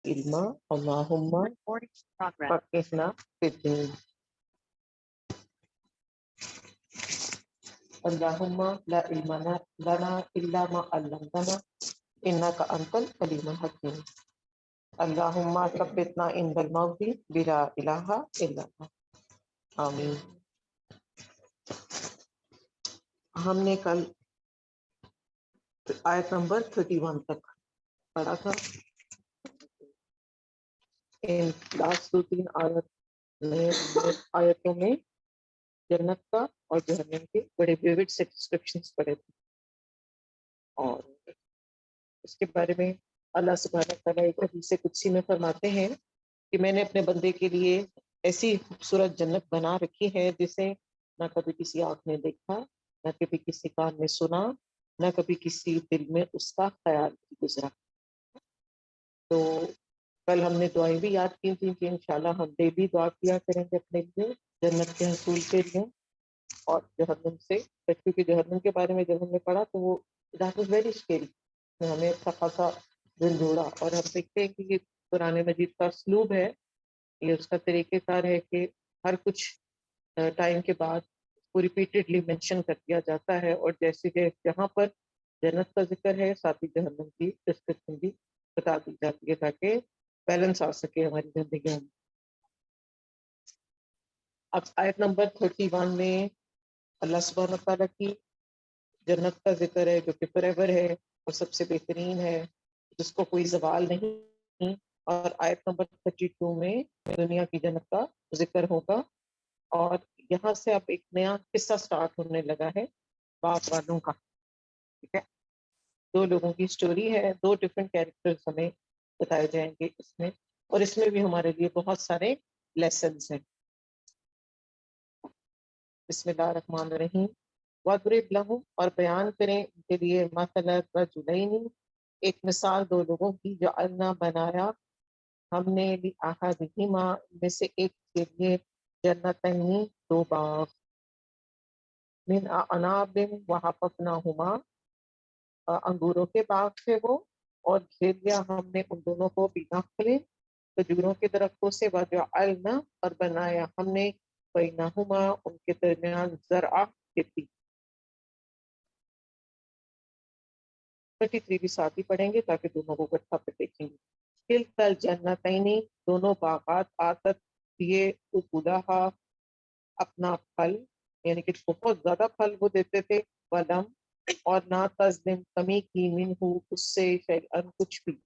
علم اللہم فقہنا فی الدین اللہم لا علم لنا الا ما علمتنا انک انت العلیم الحکیم اللہم ثبتنا عند الموت بلا الہ الا اللہ آمین۔ ہم نے کل آیت نمبر 31 تک پڑھا تھا۔ ان لاسٹ 2-3 آیتوں میں جنت کا اور جہنم کے بڑے ویوڈ سے ڈسکرپشنز پڑے تھے، اور اس کے بارے میں اللہ سبحانہ تعالیٰ ایک حدیث قدسی میں فرماتے ہیں کہ میں نے اپنے بندے کے لیے ایسی خوبصورت جنت بنا رکھی ہے جسے نہ کبھی کسی آنکھ نے دیکھا، نہ کبھی کسی کان نے سنا، نہ کبھی کسی دل میں اس کا خیال گزرا۔ تو کل ہم نے دعائیں بھی یاد کی تھیں کہ انشاءاللہ ہم ڈیلی دعا کیا کریں گے اپنے لیے جنت کے حصول کے لیے اور جہنم سے، کیونکہ جہنم کے بارے میں جب ہم نے پڑھا تو وہ دیٹ واز ویری اسکیری، ہمیں اچھا خاصا دل جوڑا، اور ہم دیکھتے ہیں کہ یہ قرآن مجید کا اسلوب ہے، یہ اس کا طریقہ کار ہے کہ ہر کچھ ٹائم کے بعد کو ریپیٹڈلی مینشن کر دیا جاتا ہے، اور جیسے کہ جہاں پر جنت کا ذکر ہے ساتھ ہی جہنم کی ڈسکرپشن بھی بتا دی جاتی ہے تاکہ بیلنس آ سکے ہماری زندگیوں میں۔ اب آیت نمبر 31 میں اللہ سبحانہ تعالیٰ کی جنت کا ذکر ہے جو کہ فار ایور ہے اور سب سے بہترین ہے، جس کو کوئی زوال نہیں، اور آیت نمبر 32 میں دنیا کی جنت کا ذکر ہوگا، اور یہاں سے اب ایک نیا قصہ سٹارٹ ہونے لگا ہے باپ والوں کا، ٹھیک ہے؟ 2 لوگوں کی سٹوری ہے، 2 ڈفرینٹ کیریکٹرز ہمیں بتائے جائیں گے اس میں، اور اس میں بھی ہمارے لیے بہت سارے لیسنز ہیں۔ بسم اللہ الرحمن الرحیم۔ وَاضْرِبْ لَهُمْ، اور بیان کریں ان کے لیے، مَثَلَ الرَّجُلَيْنِ، ایک مثال 2 لوگوں کی، جعلنا بنایا ہم نے لِأَحَدِهِمَا، ان میں سے ایک کے لیے، جنتین 2 باغ، من اعناب وحفظناهما، انگوروں کے باغ تھے وہ، اور گھیر لیا ہم نے ان دونوں کو بنخل، کھجوروں کے درختوں سے، وجعلنا، اور بنایا ہم نے بینہما، ان کے درمیان، زرعا، کھیتی۔ 33 بھی ساتھ ہی پڑھیں گے تاکہ دونوں کو اکٹھا پہ دیکھیں گے۔ کلتا الجنتین، دونوں باغات، آتت، دیے، اکلہا، اپنا پھل، یعنی کہ بہت زیادہ پھل وہ دیتے تھے، ولم، اور نہ تظلم، کمی کی، منہ، اس سے، شیئن، کچھ بھی،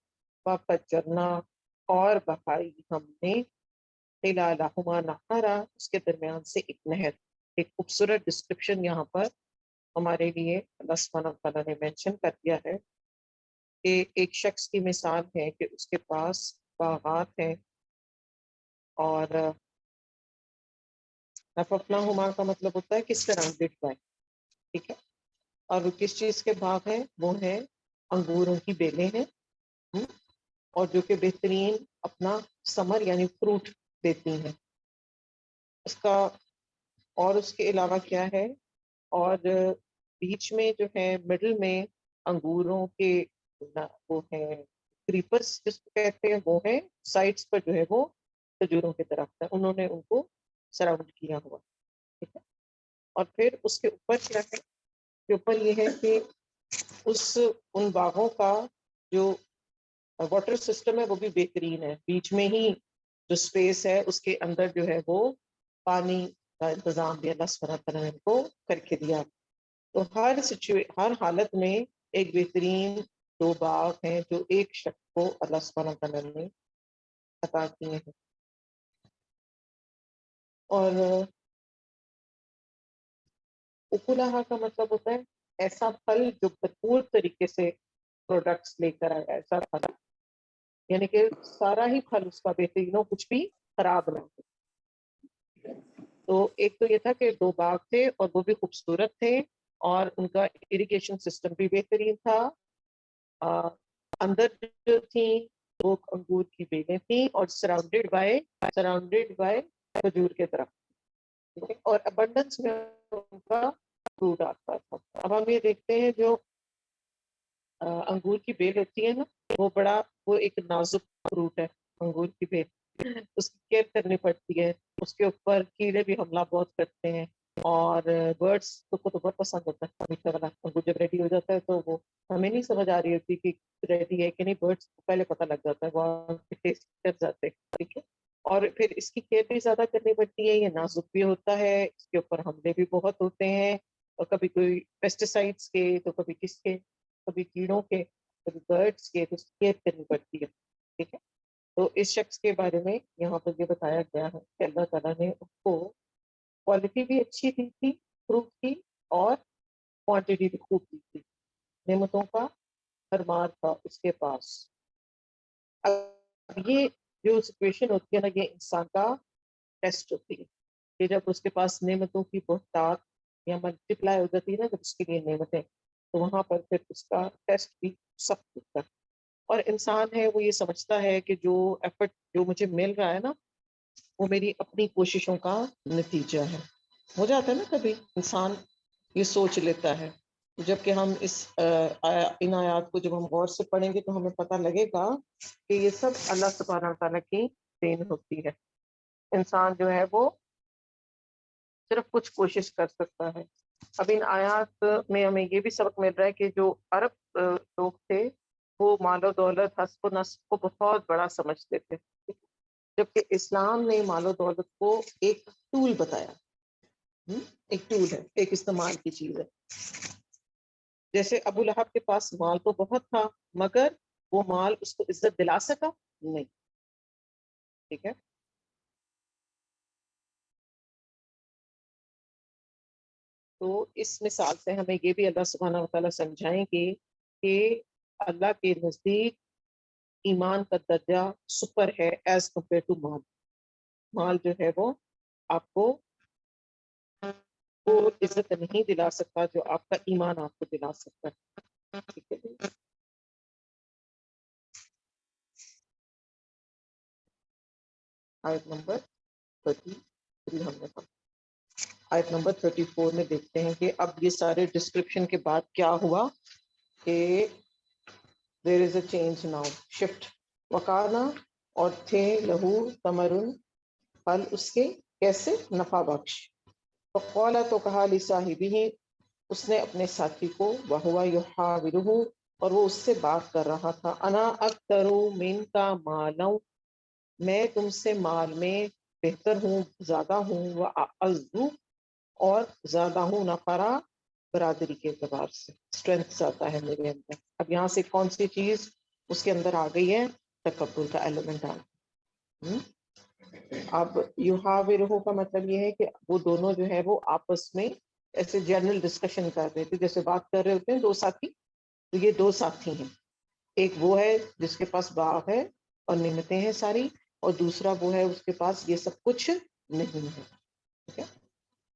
ففجرنا، اور بہائی ہم نے، خلالہما نہرا، اس کے درمیان سے ایک نہر۔ ایک خوبصورت ڈسکرپشن یہاں پر ہمارے لیے اللہ سبحانہ تعالیٰ نے مینشن کر دیا ہے کہ ایک شخص کی مثال ہے کہ اس کے پاس باغات ہیں، اور نففناہما کا مطلب ہوتا ہے کہ سراؤنڈیڈ بائی، ٹھیک ہے؟ اور وہ کس چیز کے باغ ہیں؟ وہ ہیں انگوروں کی بیلیں ہیں، اور جو کہ بہترین اپنا ثمر یعنی فروٹ دیتی ہیں۔ اس کا اور اس کے علاوہ کیا ہے، اور بیچ میں جو ہے مڈل میں انگوروں کے وہ ہیں کریپرس جس کو کہتے ہیں، وہ ہیں سائڈس پر جو ہے وہ کھجوروں کے درخت ہیں، انہوں نے ان کو سراؤنڈ کیا ہوا، ٹھیک ہے؟ اور پھر اس کے اوپر کیا ہے، کے اوپر یہ ہے کہ ان باغوں کا جو واٹر سسٹم ہے وہ بھی بہترین ہے، بیچ میں ہی جو سپیس ہے اس کے اندر جو ہے وہ پانی کا انتظام بھی اللہ سبحانہ تعالیٰ نے ان کو کر کے دیا۔ تو ہر حالت میں ایک بہترین 2 باغ ہیں جو ایک شخص کو اللہ سبحانہ تعالیٰ نے عطا کیے ہیں، اور اکلہا کا مطلب ہوتا ہے ایسا پھل جو بھرپور طریقے سے پروڈکٹس لے کر آیا، ایسا پھل یعنی کہ سارا ہی پھل اس کا بہترین ہو، کچھ بھی خراب نہ ہو۔ تو ایک تو یہ تھا کہ 2 باغ تھے اور وہ بھی خوبصورت تھے، اور ان کا اریگیشن سسٹم بھی بہترین تھا، اندر جو تھی وہ انگور کی بیلیں تھیں، اور سراؤنڈیڈ بائی کھجور کے درخت، ٹھیک ہے؟ اور ابنڈنس میں ان کا فروٹ آتا تھا۔ اب ہم یہ دیکھتے ہیں جو انگور کی بیل ہوتی ہے نا، وہ ایک نازک فروٹ ہے انگور کی بیل، اس کی کیئر کرنی پڑتی ہے، اس کے اوپر کیڑے بھی حملہ بہت کرتے ہیں، اور برڈس کو تو بہت پسند ہوتا ہے میٹھا والا انگور، جب ریڈی ہو جاتا ہے تو وہ ہمیں نہیں سمجھ آ رہی ہوتی کہ ریڈی ہے کہ نہیں، برڈس کو پہلے پتہ لگ جاتا ہے، وہ ٹیسٹ کر جاتے ہیں، ٹھیک ہے، اور پھر اس کی کیئر بھی زیادہ کرنی پڑتی ہے، یہ نازک بھی ہوتا ہے، اس کے اوپر حملے بھی بہت ہوتے ہیں، اور کبھی کوئی پیسٹیسائڈس کے، تو کبھی کس کے، کبھی کیڑوں کے، کبھی برڈس کے، تو اس کی کیئر کرنی پڑتی ہے، ٹھیک ہے۔ تو اس شخص کے بارے میں یہاں پر یہ بتایا گیا ہے کہ اللہ تعالیٰ نے اس کو کوالٹی بھی اچھی دی تھی فروٹ کی، اور کوانٹٹی بھی خوب دی تھی، نعمتوں کا بھرمار تھا اس کے پاس۔ اب یہ جو سچویشن ہوتی ہے نا، یہ انسان کا ٹیسٹ ہوتی ہے کہ جب اس کے پاس نعمتوں کی بہتات یا ملٹیپلائی ہو جاتی ہے نا، جب اس کے لیے نعمتیں، تو وہاں پر پھر اس کا ٹیسٹ بھی سخت ہوتا ہے، اور انسان ہے وہ یہ سمجھتا ہے کہ جو ایفرٹ جو مجھے مل رہا ہے نا، وہ میری اپنی کوششوں کا نتیجہ ہے۔ ہو جاتا ہے نا کبھی انسان یہ سوچ لیتا ہے، جبکہ ہم ان آیات کو جب ہم غور سے پڑھیں گے تو ہمیں پتہ لگے گا کہ یہ سب اللہ سبحانہ تعالیٰ کی دین ہوتی ہے۔ انسان جو ہے وہ صرف کچھ کوشش کر سکتا ہے۔ اب ان آیات میں ہمیں یہ بھی سبق مل رہا ہے کہ جو عرب لوگ تھے وہ مال و دولت، حسب و نسب کو بہت بڑا سمجھتے تھے، جبکہ اسلام نے مال و دولت کو ایک ٹول بتایا، ایک ٹول ہے، ایک استعمال کی چیز ہے۔ جیسے ابو لہب کے پاس مال تو بہت تھا، مگر وہ مال اس کو عزت دلا سکا نہیں، ٹھیک ہے۔ تو اس مثال سے ہمیں یہ بھی اللہ سبحانہ و تعالیٰ سمجھائیں گے کہ اللہ کے نزدیک ایمان کا درجہ سپر ہے ایز کمپیئر ٹو مال۔ مال جو ہے وہ آپ کو وہ عزت نہیں دلا سکتا جو آپ کا ایمان آپ کو دلا سکتا ہے، ٹھیک ہے۔ آیت نمبر 33 ہم نے پڑھا۔ آیت نمبر 34 میں دیکھتے ہیں کہ اب یہ سارے ڈسکرپشن کے بعد کیا ہوا کہ دیر از اے چینج ناؤ، شفٹ، وکانا، اور تھے لہو تمرن، پھل اس کے کیسے نفع بخش، فقال تو کہا لصاحبہ، اس نے اپنے ساتھی کو، وہوا یحاورہ، اور وہ اس سے بات کر رہا تھا، انا اکثر منک مالا، میں تم سے مال میں بہتر ہوں، زیادہ ہوں، واعز، اور زیادہ ہوں، نفرا، برادری کے اعتبار سے اسٹرینتھ زیادہ ہے میرے اندر۔ اب یہاں سے کون سی چیز اس کے اندر آ گئی ہے؟ تکبر کا ایلیمنٹ آ گیا۔ اب یحاورہ کا مطلب یہ ہے کہ وہ دونوں جو ہے وہ آپس میں ایسے جنرل ڈسکشن کر رہے تھے، جیسے بات کر رہے ہوتے ہیں دو ساتھی، تو یہ دو ساتھی ہیں، ایک وہ ہے جس کے پاس باغ ہے اور نعمتیں ہیں ساری، اور دوسرا وہ ہے اس کے پاس یہ سب کچھ نہیں ہے، ٹھیک ہے۔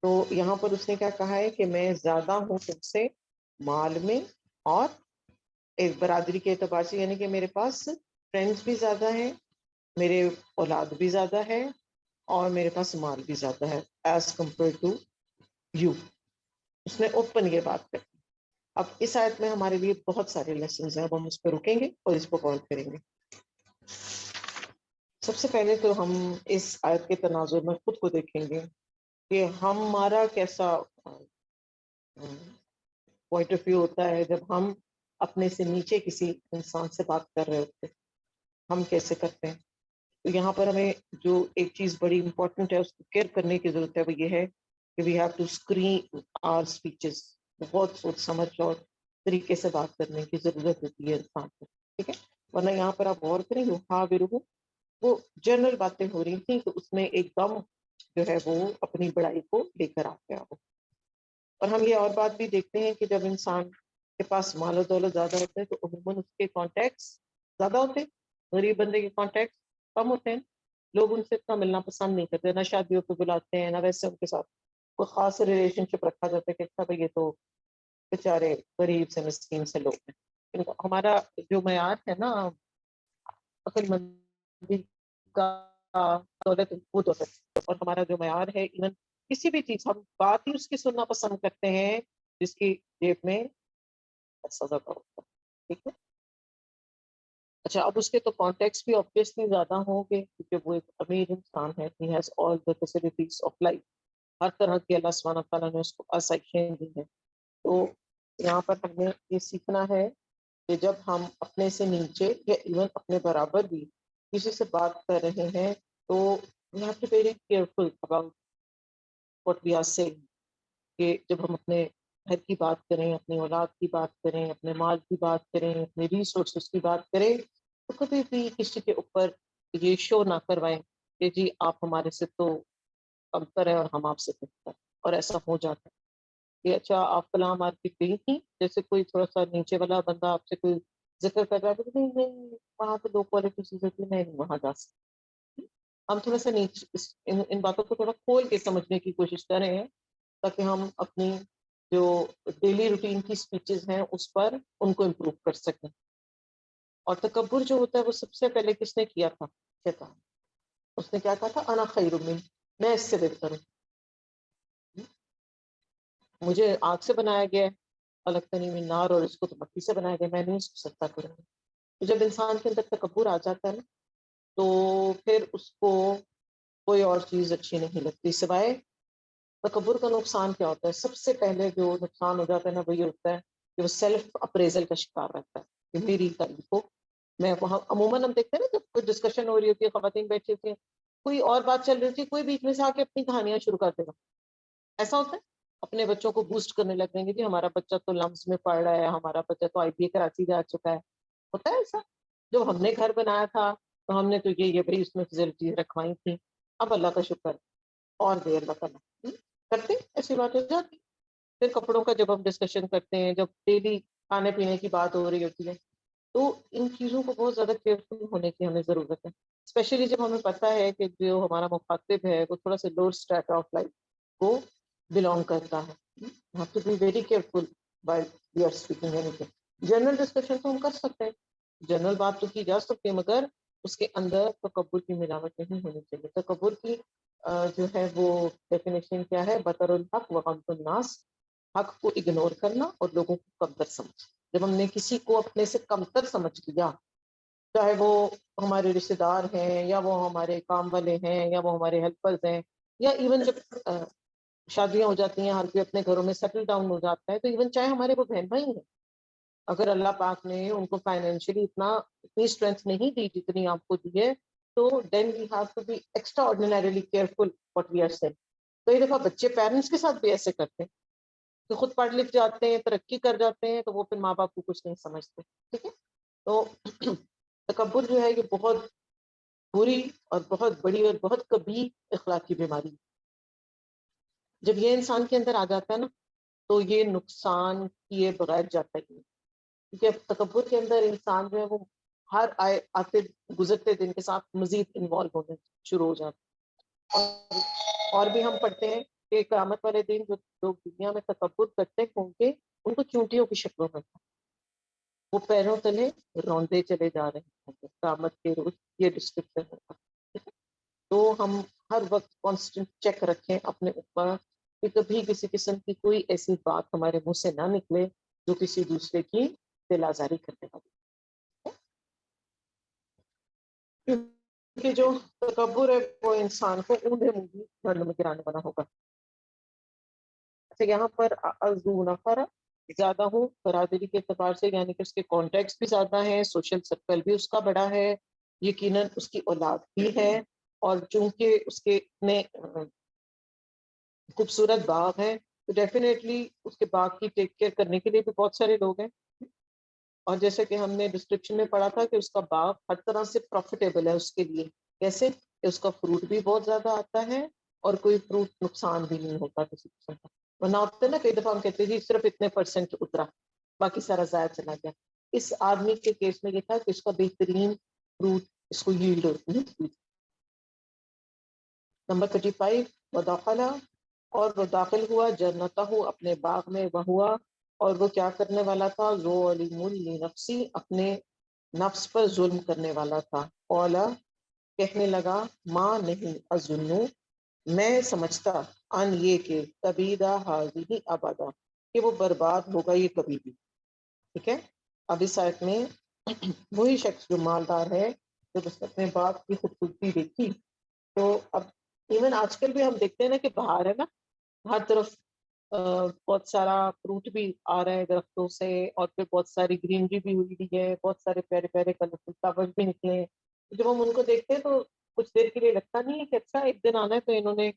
تو یہاں پر اس نے کیا کہا ہے کہ میں زیادہ ہوں تم سے مال میں، اور ایک برادری کے اعتبار سے، یعنی کہ میرے پاس فرینڈز بھی زیادہ ہیں، میرے اولاد بھی زیادہ ہے، اور میرے پاس مال بھی زیادہ ہے ایز کمپیئر ٹو یو۔ اس نے اوپن یہ بات کر۔ اب اس آیت میں ہمارے لیے بہت سارے لیسنز ہیں، اب ہم اس پہ رکیں گے اور اس پہ غور کریں گے۔ سب سے پہلے تو ہم اس آیت کے تناظر میں خود کو دیکھیں گے کہ ہمارا کیسا پوائنٹ آف ویو ہوتا ہے جب ہم اپنے سے نیچے کسی انسان سے بات کر رہے ہوتے ہیں، ہم کیسے کرتے ہیں۔ تو یہاں پر ہمیں جو ایک چیز بڑی امپورٹنٹ ہے، اس کو کیئر کرنے کی ضرورت ہے، وہ یہ ہے کہ we have to screen our speeches, بہت سوچ سمجھ اور طریقے سے بات کرنے کی ضرورت ہوتی ہے انسان کو، ٹھیک ہے۔ ورنہ یہاں پر آپ غور کریں، یحاورہ، وہ جنرل باتیں ہو رہی تھیں، تو اس میں ایک دم جو ہے وہ اپنی بڑائی کو لے کر آ گیا ہو۔ اور ہم یہ اور بات بھی دیکھتے ہیں کہ جب انسان کے پاس مال و دولت زیادہ ہوتا ہے تو عموماً اس کے کانٹیکٹس زیادہ ہوتے ہیں، غریب بندے کے کانٹیکٹس کم ہوتے ہیں، لوگ ان سے اتنا ملنا پسند نہیں کرتے، نہ شادیوں پہ بلاتے ہیں، نہ ویسے ان کے ساتھ کوئی خاص ریلیشن شپ رکھا جاتا ہے کہ اچھا بھائی یہ تو بیچارے غریب سے مسکین سے لوگ ہیں۔ ہمارا جو معیار ہے نا عقل مندی کا، دولت، وہ دولت، اور ہمارا جو معیار ہے ایون کسی بھی چیز، ہم بات ہی اس کی سننا پسند کرتے ہیں جس کی جیب میں پیسہ زیادہ ہوتا ہے۔ ٹھیک ہے. اچھا اب اس کے تو کانٹیکس بھی آبویسلی زیادہ ہوں گے کیونکہ وہ ایک امیر انسان ہے. he has all the facilities of life. ہر طرح کی اللہ سبحانہ تعالیٰ نے اس کو آسائشیں دی ہیں. تو یہاں پر ہمیں یہ سیکھنا ہے کہ جب ہم اپنے سے نیچے یا ایون اپنے برابر بھی کسی سے بات کر رہے ہیں تو we have to be very careful about what we are saying. کہ جب ہم اپنے گھر کی بات کریں، اپنی اولاد کی بات کریں، اپنے مال کی بات کریں، اپنے ریسورسز کی بات کریں تو کبھی بھی کسی کے اوپر یہ شو نہ کروائیں کہ جی آپ ہمارے سے تو کمتر ہے اور ہم آپ سے بہتر. اور ایسا ہو جاتا ہے کہ اچھا آپ فلاں مارکیٹ گئی تھی، جیسے کوئی تھوڑا سا نیچے والا بندہ آپ سے کوئی ذکر کر رہا ہے کہ نہیں نہیں وہاں پہ لو کوالٹی چیزیں تھی، میں نہیں وہاں جا سکتی. ہم تھوڑا سا نیچے ان باتوں کو تھوڑا کھول کے سمجھنے کی کوشش کر رہے ہیں تاکہ ہم اپنی جو ڈیلی روٹین کی اسپیچز ہیں اس پر ان کو امپروو کر سکیں. اور تکبر جو ہوتا ہے وہ سب سے پہلے کس نے کیا تھا؟ شیطان. اس نے کیا کہا تھا؟ انا خیر من، میں اس سے بہتر ہوں، مجھے آگ سے بنایا گیا ہے، خلقتنی من نار، اور اس کو تو مٹی سے بنایا گیا، میں نہیں اس کو سجدہ کروں گا. تو جب انسان کے اندر تکبر آ جاتا ہے نا تو پھر اس کو کوئی اور چیز اچھی نہیں لگتی. سوائے تکبر کا نقصان کیا ہوتا ہے؟ سب سے پہلے جو نقصان ہو جاتا ہے نا وہ یہ ہوتا ہے کہ وہ سیلف اپریزل کا شکار رہتا ہے کہ میری تعریف ہو. میں وہاں عموماً ہم دیکھتے ہیں نا جب کوئی ڈسکشن ہو رہی ہوتی ہے، خواتین بیٹھی ہوتی ہیں، کوئی اور بات چل رہی ہوتی ہے، کوئی بیچ میں سے آ کے اپنی کہانیاں شروع کر دے گا. ایسا ہوتا ہے. اپنے بچوں کو بوسٹ کرنے لگ جائیں گے جی ہمارا بچہ تو لمس میں پڑھ رہا ہے، ہمارا بچہ تو آئی پی اے کراچی جا چکا ہے. ہوتا ہے ایسا. جب ہم نے گھر بنایا تھا تو ہم نے تو یہ بھائی اس میں فیسلٹیز رکھوائی تھی، اب اللہ کا شکر اور دے اللہ تعالیٰ کرتے ایسی بات ہو جاتی. پھر کپڑوں کا جب ہم ڈسکشن کرتے ہیں، جب ڈیلی کھانے پینے کی بات ہو رہی ہوتی ہے تو ان چیزوں کو بہت زیادہ کیئرفل ہونے کی ہمیں ضرورت ہے. اسپیشلی جب ہمیں پتہ ہے کہ جو ہمارا مخاطب ہے وہ تھوڑا سا لوور اسٹیٹ آف لائف کو بلانگ کرتا ہے. We have to be very careful while we are speaking anything. General discussion تو ہم کر سکتے ہیں، جنرل بات تو کی جا سکتی ہے، مگر اس کے اندر تکبر کی ملاوٹ نہیں ہونی چاہیے. تکبر کی جو ہے وہ ڈیفینیشن کیا ہے؟ بطر الحق وغمط الناس، حق کو اگنور کرنا اور لوگوں کو کمتر سمجھ. جب ہم نے کسی کو اپنے سے کمتر سمجھ لیا، چاہے وہ ہمارے رشتے دار ہیں یا وہ ہمارے کام والے ہیں یا وہ ہمارے ہیلپرز ہیں، یا ایون جب شادیاں ہو جاتی ہیں ہر کوئی اپنے گھروں میں سیٹل ڈاؤن ہو جاتا ہے، تو ایون چاہے ہمارے وہ بہن بھائی ہیں، اگر اللہ پاک نے ان کو فائنینشلی اتنی اسٹرینتھ نہیں دی جتنی آپ کو دی ہے، تو then we have to be extraordinarily careful what we are seeing. کئی دفعہ بچے پیرنٹس کے ساتھ بھی ایسے کرتے ہیں کہ خود پڑھ لکھ جاتے ہیں، ترقی کر جاتے ہیں، تو وہ پھر ماں باپ کو کچھ نہیں سمجھتے. ٹھیک ہے. تو تکبر جو ہے یہ بہت بری اور بہت بڑی اور بہت کبھی اخلاقی بیماری. جب یہ انسان کے اندر آ جاتا ہے نا تو یہ نقصان کیے بغیر جاتا ہی نہیں. کیونکہ تکبر کے اندر انسان جو ہے وہ ہر آتے گزرتے دن کے ساتھ مزید انوالو ہونے شروع ہو جاتا ہے. اور بھی ہم پڑھتے ہیں کہ قیامت والے دن جو لوگ دنیا میں تکبر کرتے ہوں گے ان کو چونٹیوں کی شکلوں میں وہ پیروں تلے روندے چلے جا رہے ہوں گے قیامت کے روز. یہ ڈسکرپشن ہوگا. تو ہم ہر وقت کانسٹنٹ چیک رکھیں اپنے اوپر کہ کبھی کسی قسم کی کوئی ایسی بات ہمارے منہ سے نہ نکلے جو کسی دوسرے کی دل آزاری کرنے والی. کہ جو تکبر ہے وہ انسان کو اونھے منہ جہنم میں گرانے والا ہوگا. اچھا یہاں پر ذو نفر زیادہ ہو برادری کے اعتبار سے، یعنی کہ اس کے کانٹیکٹس بھی زیادہ ہیں، سوشل سرکل بھی اس کا بڑا ہے، یقیناً اس کی اولاد بھی ہے، اور چونکہ اس کے اتنے خوبصورت باغ ہیں تو ڈیفینیٹلی اس کے باغ کی ٹیک کیئر کرنے کے لیے بھی بہت سارے لوگ ہیں. اور جیسے کہ ہم نے ڈسکرپشن میں پڑھا تھا کہ اس کا باغ ہر طرح سے پروفیٹیبل ہے اس کے لیے. کیسے کہ اس کا فروٹ بھی بہت زیادہ آتا ہے اور کوئی فروٹ نقصان بھی نہیں ہوتا کسی قسم کا. ورنہ ہوتا ہے نا کئی دفعہ ہم کہتے ہیں جی صرف اتنے % اترا باقی سارا ضائع چلا گیا. اس آدمی کے کیس میں یہ تھا کہ اس کا بہترین فروٹ اس کو ییلڈ ہوتی ہے. نمبر 35 وداخلہ، اور وہ داخل ہوا جنتہ اپنے باغ میں، وہ ہوا اور وہ کیا کرنے والا تھا؟ ظالم لنفسی، اپنے نفس پر ظلم کرنے والا تھا. اولا، کہنے لگا، ماں نہیں، اظنو، میں سمجھتا، ان یہ کہ تبیدہ حاضی ابدا، کہ وہ برباد ہوگا یہ کبھی بھی. ٹھیک ہے. اب اس آیت میں وہی شخص جو مالدار ہے جب اس نے اپنے باپ کی خوبصورتی دیکھی تو اب ایون آج کل بھی ہم دیکھتے ہیں نا کہ باہر ہے نا ہر طرف بہت سارا فروٹ بھی آ رہا ہے درختوں سے اور پھر بہت ساری گرینری بھی ہوئی ہوئی ہے, بہت سارے پیارے پیارے کلرفل فلاورز بھی نکلے ہیں. جب ہم ان کو دیکھتے ہیں تو کچھ دیر کے لیے لگتا نہیں ہے کہ اچھا ایک دن آنا ہے تو انہوں نے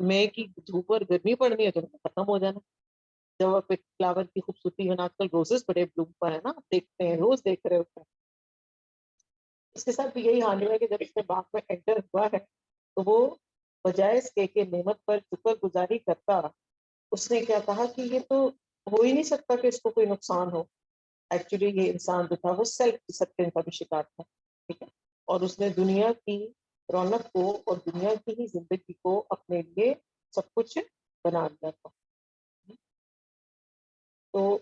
مئی کی دھوپ اور گرمی پڑنی ہے تو ختم ہو جانا. جب آپ ایک فلاور کی خوبصورتی ہے نا, آج کل روزز بڑے بلوم پر ہے نا, آپ دیکھتے ہیں روز دیکھ رہے ہوتے ہیں. اس کے ساتھ بھی یہی حال ہے کہ جب اس نے باغ میں انٹر ہوا ہے تو وہ بجائے اس کے نعمت پر شکر گزاری کرتا, اس نے کیا کہا کہ یہ تو ہو ہی نہیں سکتا کہ اس کو کوئی نقصان ہو. ایکچولی یہ انسان جو تھا وہ سیلف ڈسپلن کا بھی شکار تھا, ٹھیک ہے, اور اس نے دنیا کی رونق کو اور دنیا کی ہی زندگی کو اپنے لیے سب کچھ بنا لیا تھا. تو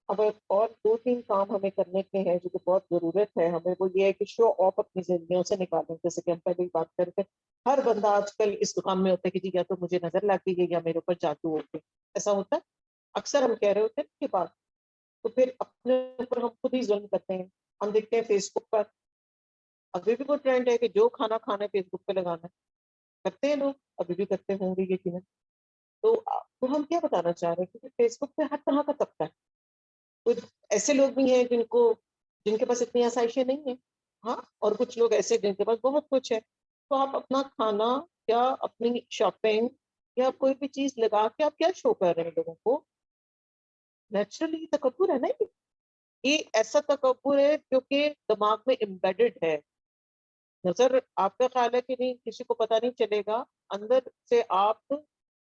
اب اور دو تین کام ہمیں کرنے کے ہیں جو کہ بہت ضرورت ہے ہمیں, وہ یہ ہے کہ شو آف اپنی زندگیوں سے نکالیں. جیسے کہ ہم پہلے ہی بات کرتے ہیں, ہر بندہ آج کل اس کام میں ہوتا ہے کہ جی یا تو مجھے نظر لگ گئی یا میرے اوپر جادو ہو گیا, ایسا ہوتا ہے اکثر ہم کہہ رہے ہوتے ہیں کہ بات, تو پھر اپنے اوپر ہم خود ہی ظلم کرتے ہیں. ہم دیکھتے ہیں فیس بک پر ابھی بھی وہ ٹرینڈ ہے کہ جو کھانا کھانا ہے فیس بک پہ لگانا ہے, کرتے ہیں لوگ, ابھی بھی کرتے ہوں گے یقیناً. تو ہم کیا بتانا چاہ رہے ہیں کہ فیس بک پہ ہر طرح کا طبقہ ہے. کچھ ایسے لوگ بھی ہیں جن کے پاس اتنی آسائشیں نہیں ہیں, ہاں, اور کچھ لوگ ایسے جن کے پاس بہت کچھ ہے. تو آپ اپنا کھانا یا اپنی شاپنگ یا کوئی بھی چیز لگا کے آپ کیا شو کر رہے ہیں لوگوں کو؟ نیچرلی تکبر ہے نا, یہ ایسا تکبر ہے جو کہ دماغ میں امبیڈڈ ہے. نظر آپ کا خیال ہے کہ نہیں, کسی کو پتا نہیں چلے گا, اندر سے آپ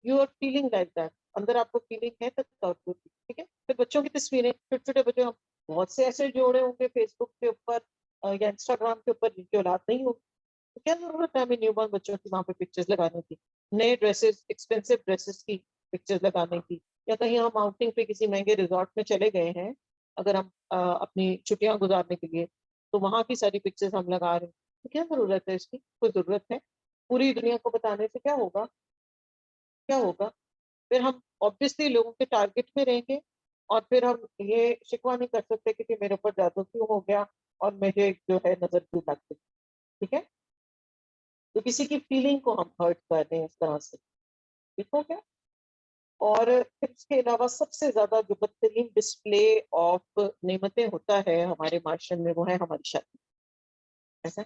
you are feeling like that, اندر آپ کو فیلنگ ہے تکبر کی, ٹھیک ہے. پھر بچوں کی تصویریں, چھوٹے چھوٹے بچے, ہم بہت سے ایسے جوڑے ہوں گے فیس بک کے اوپر یا انسٹاگرام کے اوپر جن کی اولاد نہیں ہوگی, تو کیا ضرورت ہے ہمیں نیو بورن بچوں کی وہاں پہ پکچرز لگانے کی, نئے ڈریسز, ایکسپینسو ڈریسز کی پکچرز لگانے کی, یا کہیں ہم آؤٹنگ پہ کسی مہنگے ریزورٹ میں چلے گئے ہیں اگر ہم اپنی چھٹیاں گزارنے کے لیے, تو وہاں کی ساری پکچرز ہم لگا رہے ہیں. تو کیا ضرورت ہے اس کی؟ کوئی ضرورت ہے؟ پوری دنیا کو بتانے سے کیا ہوگا؟ کیا ہوگا؟ پھر ہم آبویسلی لوگوں کے ٹارگٹ میں رہیں گے, اور پھر ہم یہ شکوہ نہیں کر سکتے کہ میرے اوپر جادو کیوں ہو گیا اور مجھے جو ہے نظر کیوں لگ گئی, ٹھیک ہے. تو کسی کی فیلنگ کو ہم ہرٹ کر رہے ہیں اس طرح سے, ٹھیک ہو گیا. اور پھر اس کے علاوہ سب سے زیادہ جو بدترین ڈسپلے آف نعمتیں ہوتا ہے ہمارے معاشرے میں وہ ہے ہماری شادی. ایسا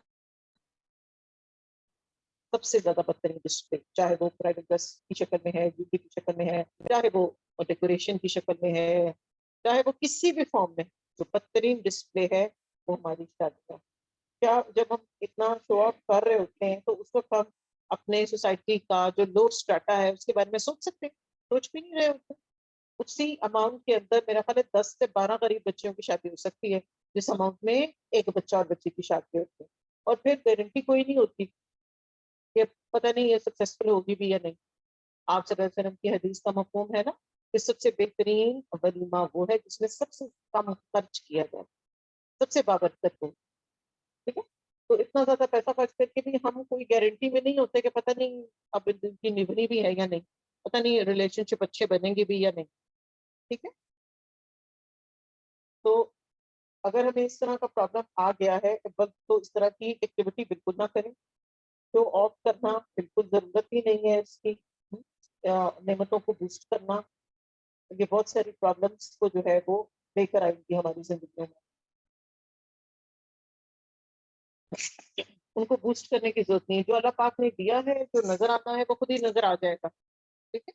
سب سے زیادہ بدترین ڈسپلے, چاہے وہ پرائیویٹ بس کی شکل میں ہے, بیوٹی کی شکل میں ہے, چاہے وہ ڈیکوریشن کی شکل میں ہے, چاہے وہ کسی بھی فارم میں, جو بدترین ڈسپلے ہے وہ ہماری شادی کا. کیا جب ہم اتنا شو آف کر رہے ہوتے ہیں تو اس وقت ہم اپنے سوسائٹی کا جو لو اسٹریٹا ہے اس کے بارے میں سوچ سکتے ہیں؟ سوچ بھی نہیں رہے ہوتے. اسی اماؤنٹ کے اندر میرا خیال ہے 10 سے 12 غریب بچوں کی شادی ہو سکتی ہے, جس اماؤنٹ میں ایک بچہ اور بچی کی شادی ہوتی ہے, اور پھر گارنٹی کوئی نہیں ہوتی کہ پتہ نہیں یہ سکسیسفل ہوگی بھی یا نہیں. آپ صلی اللہ علیہ وسلم کی حدیث کا مفہوم ہے نا کہ سب سے بہترین ولیمہ وہ ہے جس میں سب سے کم خرچ کیا جائے, سب سے بابرکت ہو, ٹھیک ہے. تو اتنا زیادہ پیسہ خرچ کر کے بھی ہم کوئی گارنٹی میں نہیں ہوتے کہ پتہ نہیں اب دل کی نبھنی بھی ہے یا نہیں, پتہ نہیں ریلیشن شپ اچھے بنیں گے بھی یا نہیں, ٹھیک ہے. تو اگر ہمیں اس طرح کا پرابلم آ گیا ہے تو اس طرح کی ایکٹیویٹی بالکل نہ کریں. شو آف کرنا بالکل ضرورت ہی نہیں ہے اس کی. نعمتوں کو بوسٹ کرنا یہ بہت ساری پرابلمس کو جو ہے وہ لے کر آئیں گی ہماری زندگیوں میں. ان کو بوسٹ کرنے کی ضرورت نہیں ہے. جو اللہ پاک نے دیا ہے, جو نظر آتا ہے وہ خود ہی نظر آ جائے گا, ٹھیک ہے.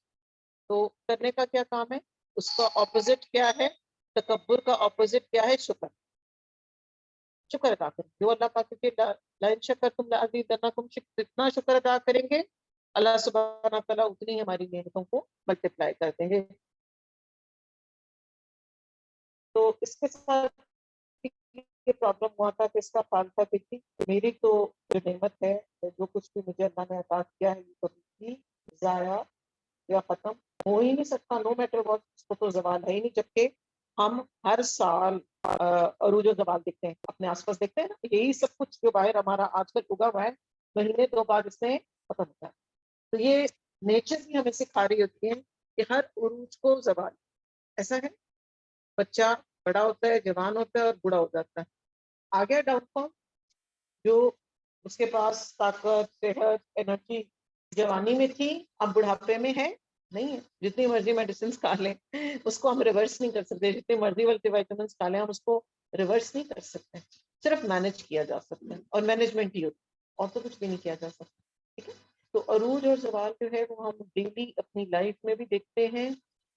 تو کرنے کا کیا کام ہے, اس کا اپوزٹ کیا ہے, تکبر کا اپوزٹ کیا ہے, شکر. شکر ادا کریں. جو اللہ پاک کے لائن شکر تم لازیدنکم, جتنا شکر ادا کریں گے اللہ سبحانہ تعالیٰ اتنی ہی ہماری نعمتوں کو ملٹیپلائی کر دیں گے. تو اس کے ساتھ یہ پرابلم ہوا تھا کہ اس کا حال تھا کہ میری تو جو نعمت ہے, جو کچھ بھی مجھے اللہ نے عطا کیا ہے, یہ کبھی ضائع یا ختم ہو ہی نہیں سکتا. نو میٹر واٹ, اس کو تو زوال ہے ہی نہیں. جبکہ ہم ہر سال عروج و زوال دیکھتے ہیں, اپنے آس پاس دیکھتے ہیں نا, یہی سب کچھ جو باہر ہمارا آج کل اگا ہوا ہے مہینے 2 بعد اس سے ختم ہوتا ہے. تو یہ نیچر بھی ہمیں سکھا رہی ہوتی ہے کہ ہر عروج کو زوال. ایسا ہے بچہ بڑا ہوتا ہے، جوان ہوتا ہے اور بوڑھا ہو جاتا ہے. آ گیا ڈاؤن فال. جو اس کے پاس طاقت، صحت، انرجی جوانی میں تھی اب بڑھاپے میں ہے نہیں ہے. جتنی مرضی میڈیسنس کھا لیں اس کو ہم ریورس نہیں کر سکتے. جتنی مرضی ملٹی وائٹامنس کھا لیں ہم اس کو ریورس نہیں کر سکتے. صرف مینج کیا جا سکتا ہے اور مینجمنٹ ہی ہوتی ہے اور تو کچھ بھی نہیں کیا جا سکتا. ٹھیک ہے. تو عروج اور زوال جو ہے وہ ہم ڈیلی اپنی لائف میں بھی دیکھتے ہیں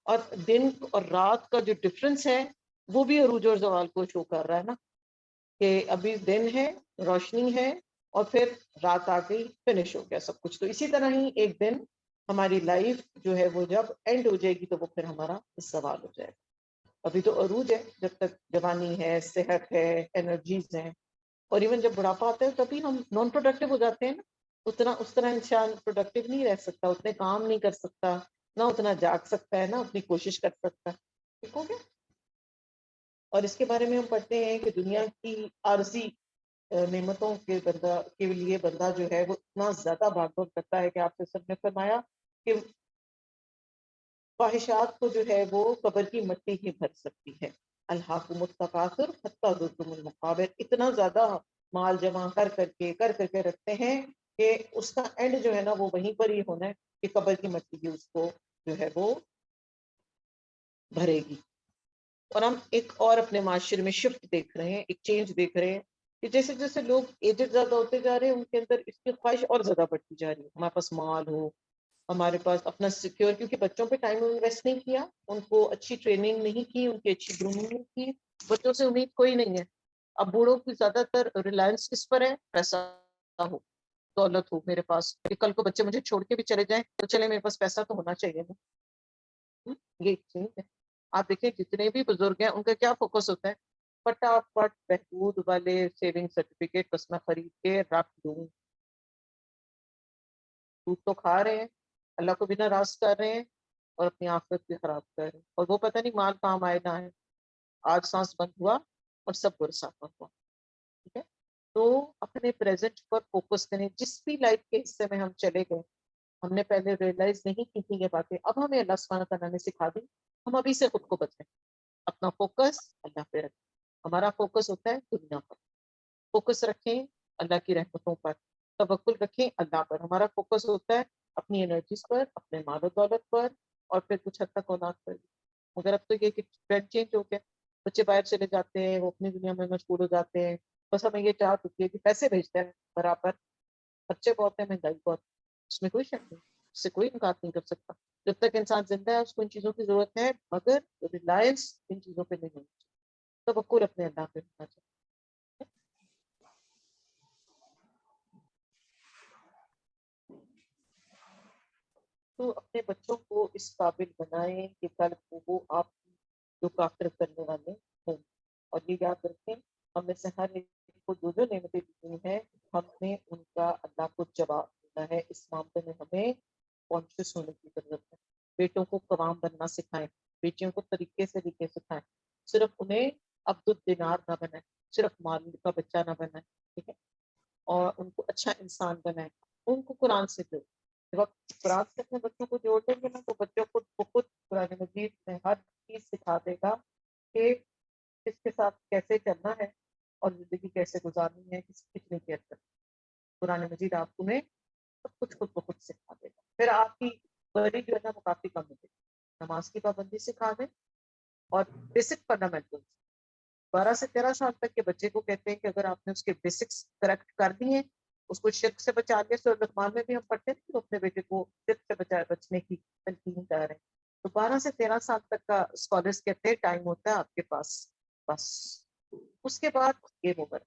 اور دن اور رات کا جو ڈفرنس ہے وہ بھی عروج اور زوال کو شو کر رہا ہے نا کہ ابھی دن ہے، روشنی ہے اور پھر رات آ گئی، فنش ہو گیا سب کچھ. تو اسی طرح ہی ایک دن ہماری لائف جو ہے وہ جب اینڈ ہو جائے گی تو وہ پھر ہمارا زوال ہو جائے گا. ابھی تو عروج ہے، جب تک جوانی ہے، صحت ہے، انرجیز ہیں. اور ایون جب بڑھاپا آتا ہے تبھی ہم نان پروڈکٹیو ہو جاتے ہیں نا. اس طرح انسان پروڈکٹیو نہیں رہ سکتا، اتنے کام نہیں کر سکتا، نہ اتنا جاگ سکتا ہے، نہ اپنی کوشش کر سکتا. ٹھیک ہو گیا. اور اس کے بارے میں ہم پڑھتے ہیں کہ دنیا کی عارضی نعمتوں کے بندہ کے لیے بندہ جو ہے وہ اتنا زیادہ بھاگ دوڑ کرتا ہے کہ آپ سے سب نے فرمایا کہ خواہشات کو جو ہے وہ قبر کی مٹی ہی بھر سکتی ہے. الحاکم التکاثر حتی زرتم المقابر. اتنا زیادہ مال جمع کر کے رکھتے ہیں کہ اس کا اینڈ جو ہے نا وہ وہیں پر ہی ہونا ہے کہ قبر کی مٹی بھی اس کو جو ہے وہ بھرے گی. اور ہم ایک اور اپنے معاشرے میں شفٹ دیکھ رہے ہیں، ایک چینج دیکھ رہے ہیں کہ جیسے جیسے لوگ ایجڈ زیادہ ہوتے جا رہے ہیں ان کے اندر اس کی خواہش اور زیادہ بڑھتی جا رہی ہے. ہمارے پاس مال ہو، ہمارے پاس اپنا سیکیور، کیونکہ بچوں پہ ٹائم انویسٹ نہیں کیا، ان کو اچھی ٹریننگ نہیں کی، ان کی اچھی گرومنگ نہیں کی. بچوں سے امید کوئی نہیں ہے. اب بوڑھوں کی زیادہ تر ریلائنس کس پر ہے؟ پیسہ ہو، دولت ہو میرے پاس، کہ کل کو بچے مجھے چھوڑ کے بھی چلے جائیں تو چلے میرے پاس پیسہ تو ہونا چاہیے نا. یہ ایک چیز ہے. آپ دیکھیں جتنے بھی بزرگ ہیں ان کا کیا فوکس ہوتا ہے؟ فٹافٹ بہبود والے سیونگ سرٹیفکیٹ بس میں خرید کے رکھ دوں. دودھ تو کھا رہے ہیں، اللہ کو بھی ناراض کر رہے ہیں اور اپنی آخرت بھی خراب کر رہے ہیں. اور وہ پتہ نہیں مال کام آئے نہ آئے. آج سانس بند ہوا اور سب برساتہ ہوا. ٹھیک ہے. تو اپنے پریزنٹ پر فوکس کریں. جس بھی لائف کے حصے میں ہم چلے گئے ہم نے پہلے ریئلائز نہیں کی تھی یہ باتیں، اب ہمیں اللہ سبحانہ تعالیٰ نے سکھا دی. ہم ابھی سے خود کو بدلیں. اپنا فوکس اللہ پہ رکھیں. ہمارا فوکس ہوتا ہے دنیا پر. فوکس رکھیں اللہ کی رحمتوں پر. توکل رکھیں اللہ پر. ہمارا فوکس ہوتا ہے اپنی انرجیز پر، اپنے مال و دولت پر اور پھر کچھ حد تک اولاد پر. مگر اب تو یہ کہ ٹرینڈ چینج ہو گیا. بچے باہر چلے جاتے ہیں، وہ اپنی دنیا میں مشغول ہو جاتے ہیں. بس ہمیں یہ چاہت ہوتی ہے کہ پیسے بھیجتے ہیں برابر، خرچے بہت ہیں، مہنگائی بہت، اس میں کوئی شک نہیں، اس سے کوئی انکار نہیں کر سکتا. جب تک انسان زندہ ہے اس کو ان چیزوں کی ضرورت ہے، مگر ریلائنس ان چیزوں پہ نہیں ہونی چاہیے. توکل اپنے اللہ پہ ہونا چاہیے. تو اپنے بچوں کو اس قابل بنائیں کہ کل کو وہ آپ کی جو کافر کرنے والے ہوں. اور یہ یاد رکھیں ہم میں سے ہر ایک کو جو جو نعمتیں دی ہوئی ہیں ہم نے ان کا اللہ کو جواب دینا ہے. اس معاملے میں ہمیں کانشیس ہونے کی ضرورت ہے. بیٹوں کو قوام بننا سکھائیں، بیٹیوں کو طریقے سے سکھائیں. صرف انہیں عبد الدینار نہ بنائیں، صرف مال کا بچہ نہ بنائیں. ٹھیک ہے. اور ان کو اچھا انسان بنائیں. ان کو قرآن سے جوڑیں. جب آپ قرآن سے اپنے بچوں کو جوڑ دیں گے نا تو بچوں کو خود قرآن مجید میں ہر چیز سکھا دے گا کہ کس کے ساتھ کیسے چلنا ہے اور زندگی کیسے گزارنی ہے، کتنی کیئر کرنی ہے. قرآن مجید آپ کو میں سب کچھ خود بخود سکھا دے گا. پھر آپ کی بڑی جو ہے نا وہ کافی کم ہو گئی. نماز کی پابندی سکھا دیں اور بیسک فنڈامنٹل 12 سے 13 سال تک کے بچے کو کہتے ہیں کہ اگر آپ نے اس کے بیسکس کریکٹ کر دیے، اس کو شرک سے بچا لیا. سورۃ لقمان میں بھی ہم پڑھتے ہیں کہ اپنے بیٹے کو شرک سے بچنے کی تلقین کر رہے ہیں. تو 12 سے 13 سال تک کا اسکالرس کہتے ہیں ٹائم ہوتا ہے آپ کے پاس. بس اس کے بعد گیم اوور.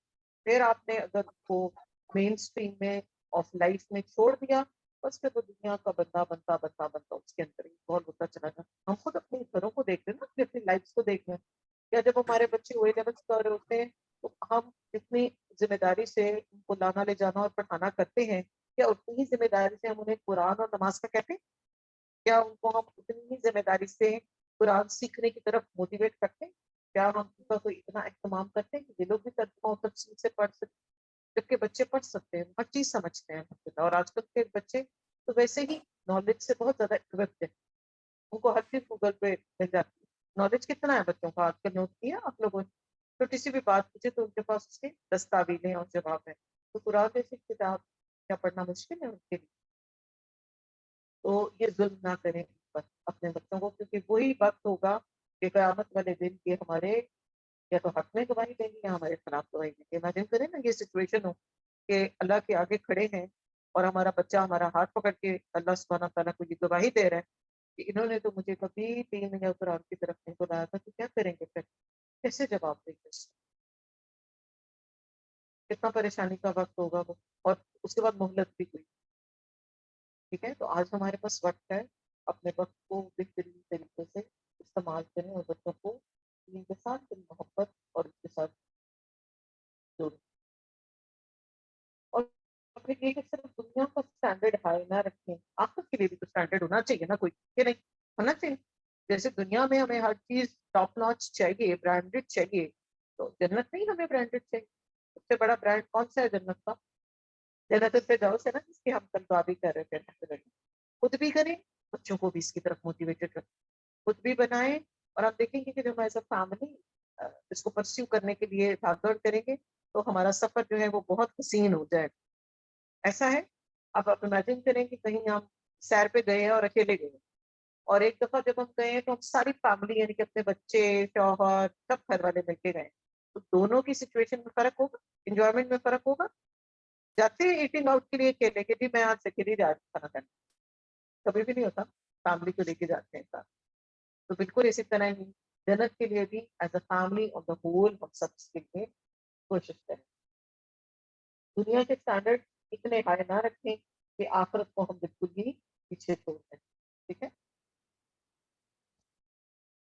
پھر آپ نے اگر کو مین اسٹریم میں آف لائف میں چھوڑ دیا بس پھر وہ دنیا کا بنتا اس کے اندر انوالو ہوتا چلا جائے. ہم خود اپنے گھروں کو دیکھ رہے ہیں نا، اپنی لائف کو دیکھ رہے ہیں. یا جب ہمارے بچے وہی لیول کر رہے ہوتے ہیں تو ہم جتنی ذمہ داری سے ان کو لانا لے جانا اور پڑھانا کرتے ہیں کیا اتنی ہی ذمہ داری سے ہم انہیں قرآن اور نماز کا کہتے ہیں؟ کیا ان کو ہم اتنی ہی ذمہ داری سے قرآن سیکھنے کی طرف موٹیویٹ کرتے ہیں؟ کیا ہم ان کا کوئی اتنا اہتمام کرتے ہیں کہ یہ لوگ بھی ترجمہ و تفصیل سے پڑھ سکتے؟ جبکہ بچے پڑھ سکتے ہیں، ہر چیز سمجھتے ہیں الحمدللہ. اور آج کل کے بچے تو ویسے ہی نالج سے بہت زیادہ اکوپڈ ہیں. ان کو ہر چیز گوگل پہ مل جاتی ہے. نالج کتنا ہے بچوں کا آج کل نوٹ کیا آپ لوگوں نے؟ چھوٹی سی بھی بات پوچھے تو ان کے پاس اس کے دستاویزیں اور جواب ہیں. تو قرآن جیسی کتاب کیا پڑھنا مشکل ہے ان کے لیے؟ تو یہ ظلم نہ کریں ان پر اپنے بچوں کو، کیونکہ وہی وقت ہوگا کہ قیامت والے دن کے ہمارے یا تو حق میں گواہی دیں گے یا ہمارے خلاف گواہی دیں گے. امیجن کریں نا یہ سچویشن ہو کہ اللہ کے آگے کھڑے ہیں اور ہمارا بچہ ہمارا ہاتھ پکڑ کے اللہ سبحانہ تعالیٰ کو یہ گواہی دے رہا ہے کہ انہوں نے تو مجھے کبھی دین یا قرآن کی طرف نہیں بلایا تھا، تو کیا کریں گے پھر؟ کیسے جواب دیں گے اس کو؟ کتنا پریشانی کا وقت ہوگا وہ. اور اس کے بعد مہلت بھی ہوئی. ٹھیک ہے، تو آج ہمارے پاس وقت ہے، اپنے وقت کو بہترین طریقے سے استعمال کریں اور بچوں کو ان کے ساتھ دل محبت اور ان کے ساتھ جوڑیں. اور پھر یہ کہ صرف دنیا کا اسٹینڈرڈ ہائی نہ رکھیں، آخرت کے لیے بھی تو اسٹینڈرڈ ہونا چاہیے نا کوئی، کہ نہیں ہونا چاہیے؟ جیسے دنیا میں ہمیں ہر چیز ٹاپ ناچ چاہیے، برانڈیڈ چاہیے، تو جنت نہیں ہمیں برانڈیڈ چاہیے. سب سے بڑا برانڈ کون سا ہے جنت کا؟ جنت الفردوس ہے نا، جس کی ہم کل دعا بھی کر رہے تھے. خود بھی کریں، بچوں کو بھی اس کی طرف موٹیویٹڈ رکھیں، خود بھی بنائیں. اور آپ دیکھیں گے کہ جب ایز اے فیملی اس کو پرسیو کرنے کے لیے بھاگ دوڑ کریں گے تو ہمارا سفر جو ہے وہ بہت حسین ہو جائے گا. ایسا ہے، اب آپ امیجن کریں کہ کہیں ہم سیر پہ گئے ہیں اور اکیلے گئے ہیں، اور ایک دفعہ جب ہم گئے ہیں تو ہم ساری فیملی یعنی کہ اپنے بچے، شوہر، سب گھر والے مل کے گئے، تو دونوں کی سچویشن میں فرق ہوگا، انجوائمنٹ میں فرق ہوگا. جاتے ہیں ایٹنگ آؤٹ کے لیے اکیلے کہ بھی میں آج سے اکیلے جا رہا کھانا کھانے، کبھی بھی نہیں ہوتا. فیملی کو لے کے جاتے ہیں ساتھ. تو بالکل اسی طرح ہی جنت کے لیے بھی as a family of the whole ہم سب کے لیے کوشش کریں. دنیا کے اسٹینڈرڈ اتنے ہائی نہ رکھیں کہ آخرت کو ہم بالکل ہی پیچھے چھوڑ دیں. ٹھیک ہے،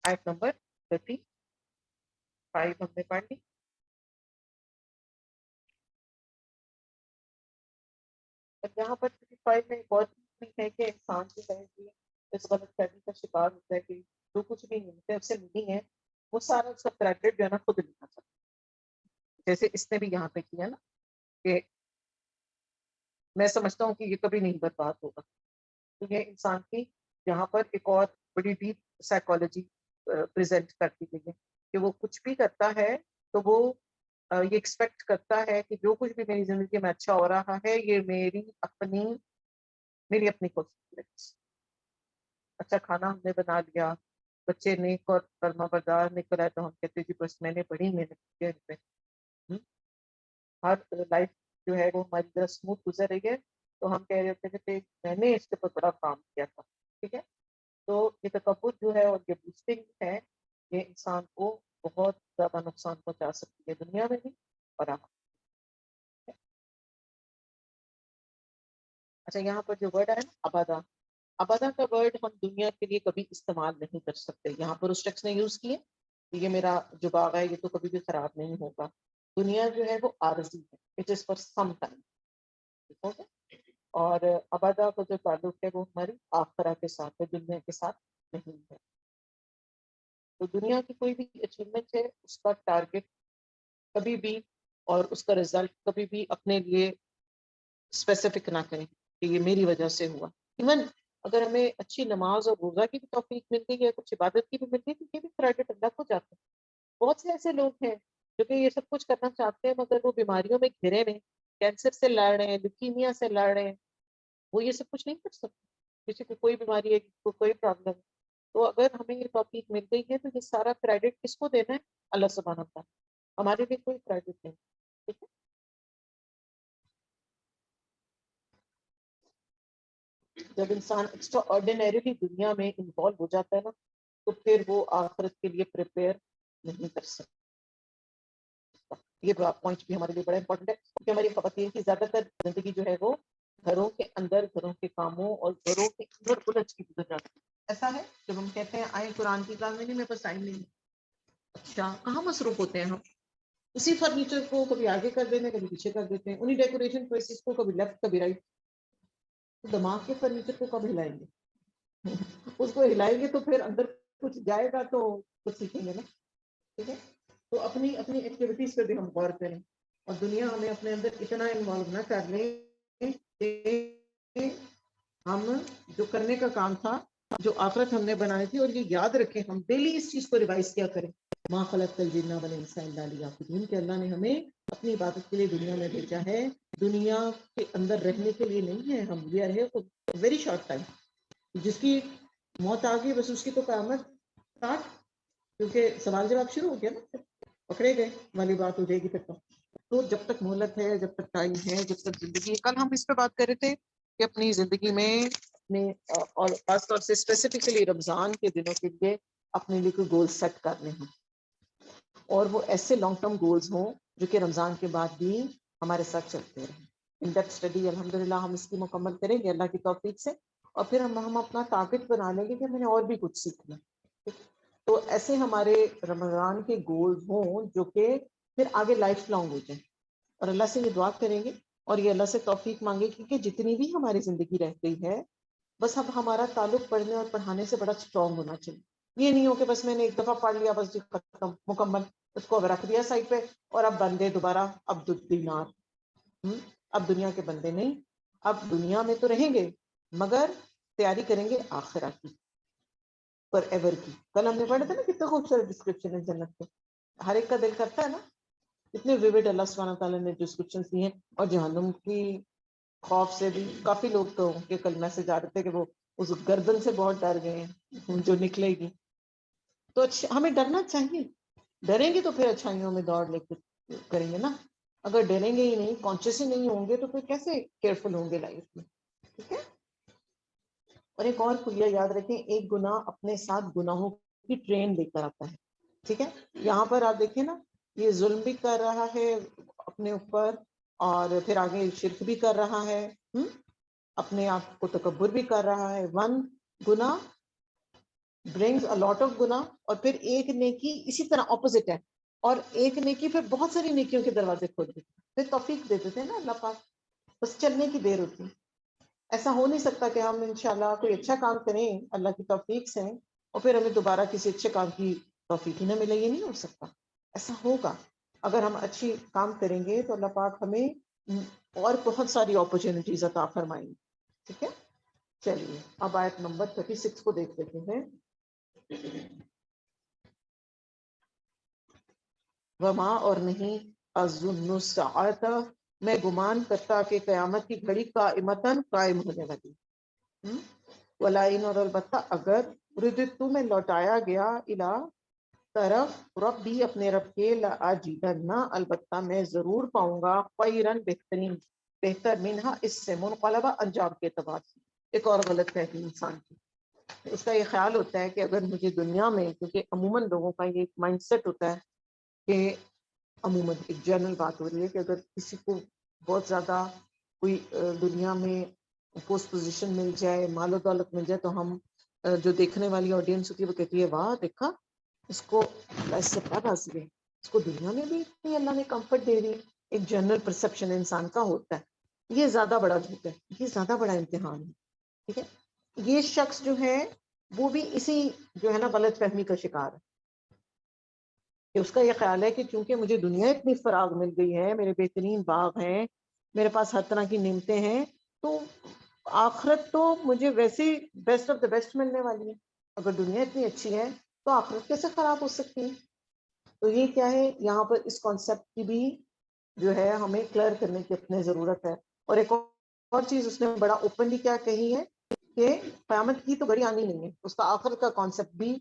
آیت نمبر 35 ہم نے پڑھ لی. یہاں پر 35 میں ایک اور چیز بھی ہے کہ انسان جو ہے کہ اس غلط فہمی کا شکار ہوتا ہے کہ جو کچھ بھی ملتے اسے نہیں ہے، وہ سارا اس کا کریڈٹ جو ہے نا خود لینا چاہتا ہے. جیسے اس نے بھی یہاں پہ کیا نا کہ میں سمجھتا ہوں کہ یہ کبھی نہیں برباد ہوگا. تو یہ انسان کی یہاں پر ایک اور بڑی ڈیپ سائیکالوجی پریزنٹ کرتی گئی ہے کہ وہ کچھ بھی کرتا ہے تو وہ یہ ایکسپیکٹ کرتا ہے کہ جو کچھ بھی میری زندگی میں اچھا ہو رہا ہے یہ میری اپنی کوشش. اچھا کھانا ہم نے بنا لیا، بچے نیک اور فرما بردار نکل آئے تو ہم کہتے ہیں جی بس میں نے بڑی محنت کی ہے ان پہ. ہر لائف جو ہے وہ ہماری طرح اسموتھ گزر رہی ہے تو ہم کہہ رہے ہوتے ہیں کہ میں نے اس کے اوپر بڑا کام کیا تھا. ٹھیک ہے، تو یہ تکبر جو ہے اور یہ بوسٹنگ ہے یہ انسان کو بہت زیادہ نقصان پہنچا سکتی ہے دنیا میں بھی اور آخرت. اچھا یہاں پر جو ورڈ ہے نا ابدا، ابدا کا ورڈ ہم دنیا کے لیے کبھی استعمال نہیں کر سکتے. یہاں پر اس شخص نے یوز کیے کہ یہ میرا جو باغ ہے یہ تو کبھی بھی خراب نہیں ہوگا. دنیا جو ہے وہ عارضی ہے، it is for some time. اور ابدا کا جو تعلق ہے وہ ہماری آخرہ کے ساتھ ہے، دنیا کے ساتھ نہیں ہے. تو دنیا کی کوئی بھی اچیومنٹ ہے اس کا ٹارگیٹ کبھی بھی اور اس کا رزلٹ کبھی بھی اپنے لیے اسپیسیفک نہ کریں کہ یہ میری وجہ سے ہوا. ایون اگر ہمیں اچھی نماز اور روزہ کی بھی توفیق مل گئی ہے، کچھ عبادت کی بھی مل گئی، تو یہ بھی کریڈٹ اللہ کو جاتا ہے. بہت سے ایسے لوگ ہیں جو کہ یہ سب کچھ کرنا چاہتے ہیں مگر وہ بیماریوں میں گھرے ہوئے، کینسر سے لڑ رہے ہیں، لیوکیمیا سے لڑ رہے ہیں، وہ یہ سب کچھ نہیں کر سکتے. کسی کو کوئی بیماری ہے، کسی کو کوئی پرابلم ہے. تو اگر ہمیں یہ توفیق مل گئی ہے تو یہ سارا کریڈٹ کس کو دینا ہے؟ اللہ سبحانہ وتعالی. ہمارے لیے کوئی کریڈٹ نہیں. ٹھیک ہے، جب انسان ایکسٹرا آرڈینریلی دنیا میں انوالو ہو جاتا ہے نا تو پھر وہ آخرت کے لیے پریپیئر نہیں کر سکتا. یہ پوائنٹ بھی ہمارے لیے بڑا امپورٹنٹ ہے کیونکہ ہماری خواتین کی زیادہ تر زندگی جو ہے وہ گھروں کے اندر، گھروں کے کاموں اور گھروں کے اندر الجھ کی گزر جاتی ہے. ایسا ہے جب ہم کہتے ہیں آئیں قرآن کی کلاس میں، نہیں میرے پاس ٹائم نہیں ہے. اچھا کہاں مصروف ہوتے ہیں ہم؟ اسی فرنیچر کو کبھی آگے کر دیتے ہیں، کبھی پیچھے کر دیتے ہیں، انہیں ڈیکوریشن پروسیس کو کبھی لیفٹ کبھی رائٹ. دماغ کے فرنیچر کو کب ہلائیں گے؟ اس کو ہلائیں گے تو پھر اندر کچھ جائے گا تو کچھ سیکھیں گے نا. ٹھیک ہے، تو اپنی اپنی ایکٹیویٹیز پہ بھی ہم غور کریں اور دنیا ہمیں اپنے اندر اتنا انوالو نہ کر لیں کہ ہم جو کرنے کا کام تھا جو آخرت ہم نے بنائی تھی. اور یہ یاد رکھیں ہم ڈیلی اس چیز کو ریوائز کیا کریں. ما خلقت الجن والانس الا لیعبدون کہ اللہ نے ہمیں اپنی عبادت کے لیے دنیا میں بھیجا ہے, دنیا کے اندر رہنے کے لیے نہیں ہے. ہم we are here for very short time. جس کی موت آ گئی بس اس کی تو قیامت اسٹارٹ, کیونکہ سوال جواب شروع ہو گیا نا, پکڑے گئے والی بات ہو جائے گی پھر. تو جب تک مہلت ہے, جب تک ٹائم ہے, جب تک زندگی ہے. کل ہم اس پہ بات کر رہے تھے کہ اپنی زندگی میں اپنے اور خاص طور سے اسپیسیفکلی رمضان کے دنوں کے لیے اپنے لیے کوئی گول سیٹ کرنے ہوں, اور وہ ایسے لانگ ٹرم گولز ہوں جو کہ رمضان کے بعد بھی ہمارے ساتھ چلتے رہیں. ان ڈیپتھ اسٹڈی الحمدللہ ہم اس کی مکمل کریں گے اللہ کی توفیق سے, اور پھر ہم اپنا ٹارگٹ بنا لیں گے کہ میں نے اور بھی کچھ سیکھنا. تو ایسے ہمارے رمضان کے گولز ہوں جو کہ پھر آگے لائف لانگ ہو جائیں, اور اللہ سے یہ دعا کریں گے اور یہ اللہ سے توفیق مانگے کیونکہ جتنی بھی ہماری زندگی رہ گئی ہے بس اب ہمارا تعلق پڑھنے اور پڑھانے سے بڑا اسٹرانگ ہونا چاہیے. یہ نہیں ہو کہ بس میں نے ایک دفعہ پڑھ لیا بس ختم مکمل, اس کو رکھ دیا سائڈ پہ اور اب بندے دوبارہ اب دینار. اب دنیا کے بندے نہیں, اب دنیا میں تو رہیں گے مگر تیاری کریں گے آخرت کی, فار ایور کی. کل ہم نے پڑھا تھا نا کتنا خوبصورت ڈسکرپشن ہے جنت کے. ہر ایک کا دل کرتا ہے نا, اتنے ویوڈ اللہ سبحانہ تعالیٰ نے ڈسکرپشن دی ہیں. اور جہنم کی خوف سے بھی کافی لوگ تو کے کل میسج آ رہے تھے کہ وہ اس گردن سے بہت ڈر گئے ہیں جو نکلے گی. تو ہمیں ڈرنا چاہیے, ڈریں گے تو پھر اچھائیوں میں دوڑ لے کے کریں گے نا. اگر ڈریں گے ہی نہیں, کانشیس ہی نہیں ہوں گے تو پھر کیسے کیئرفل ہوں گے لائف میں. ٹھیک ہے. اور ایک اور کلیہ یاد رکھیں, ایک گناہ اپنے ساتھ گناہوں کی ٹرین لے کر آتا ہے. ٹھیک ہے. یہاں پر آپ دیکھیں نا, یہ ظلم بھی کر رہا ہے اپنے اوپر, اور پھر آگے شرک بھی کر رہا ہے, اپنے آپ کو تکبر بھی کر رہا ہے. ون گناہ برنگز a lot of گناہ, اور پھر ایک نیکی اسی طرح اپوزٹ ہے, اور ایک نیکی پھر بہت ساری نیکیوں کے دروازے کھول دیتے, پھر توفیق دے دیتے ہیں نا اللہ پاک, بس چلنے کی دیر ہوتی ہے. ایسا ہو نہیں سکتا کہ ہم انشاءاللہ کوئی اچھا کام کریں اللہ کی توفیق سے اور پھر ہمیں دوبارہ کسی اچھے کام کی توفیق ہی نہ ملے. یہ نہیں ہو سکتا. ایسا ہوگا اگر ہم اچھی کام کریں گے تو اللہ پاک ہمیں اور بہت ساری اپرچونٹیز عطا فرمائیں گے. ٹھیک ہے. چلیے اب آیت نمبر 36 کو دیکھ لیتے ہیں. وما اور نہیں اظن الساعۃ میں گمان کرتا کہ قیامت کی گھڑی قائمتاً قائم ہونے والی. ولئن اور البتہ اگر رددت میں لوٹایا گیا الی طرف رب بھی اپنے رب کے لاجدن البتہ میں ضرور پاؤں گا خیرن بہترین بہتر منہا اس سے منقلبہ انجام کے اعتبار سے. ایک اور غلط فہمی انسان کی, اس کا یہ خیال ہوتا ہے کہ اگر مجھے دنیا میں, کیونکہ عموماً لوگوں کا یہ ایک مائنڈ سیٹ ہوتا ہے کہ عموماً ایک جنرل بات ہو رہی ہے کہ اگر کسی کو بہت زیادہ کوئی دنیا میں پوسٹ پوزیشن مل جائے, مال و دولت مل جائے, تو ہم جو دیکھنے والی آڈینس ہوتی ہے وہ کہتی ہے واہ دیکھا اس کو اللہ اس سے بڑا راضی ہے, اس کو دنیا میں بھی اتنی اللہ نے کمفرٹ دے دی. ایک جنرل پرسپشن انسان کا ہوتا ہے. یہ زیادہ بڑا جھوٹ ہے, یہ زیادہ بڑا امتحان ہے. ٹھیک ہے. یہ شخص جو ہے وہ بھی اسی جو ہے نا غلط فہمی کا شکار ہے کہ اس کا یہ خیال ہے کہ چونکہ مجھے دنیا اتنی فراغ مل گئی ہے, میرے بہترین باغ ہیں, میرے پاس ہر طرح کی نعمتیں ہیں, تو آخرت تو مجھے ویسے ہی بیسٹ آف دا بیسٹ ملنے والی ہے. اگر دنیا اتنی اچھی ہے تو آخرت کیسے خراب ہو سکتی ہے. تو یہ کیا ہے, یہاں پر اس کانسیپٹ کی بھی جو ہے ہمیں کلیئر کرنے کی اپنے ضرورت ہے. اور ایک اور چیز اس نے بڑا اوپنلی کیا کہی ہے کہ قیامت کی تو گھڑی آنی نہیں ہے, اس کا آخرت کا کانسیپٹ بھی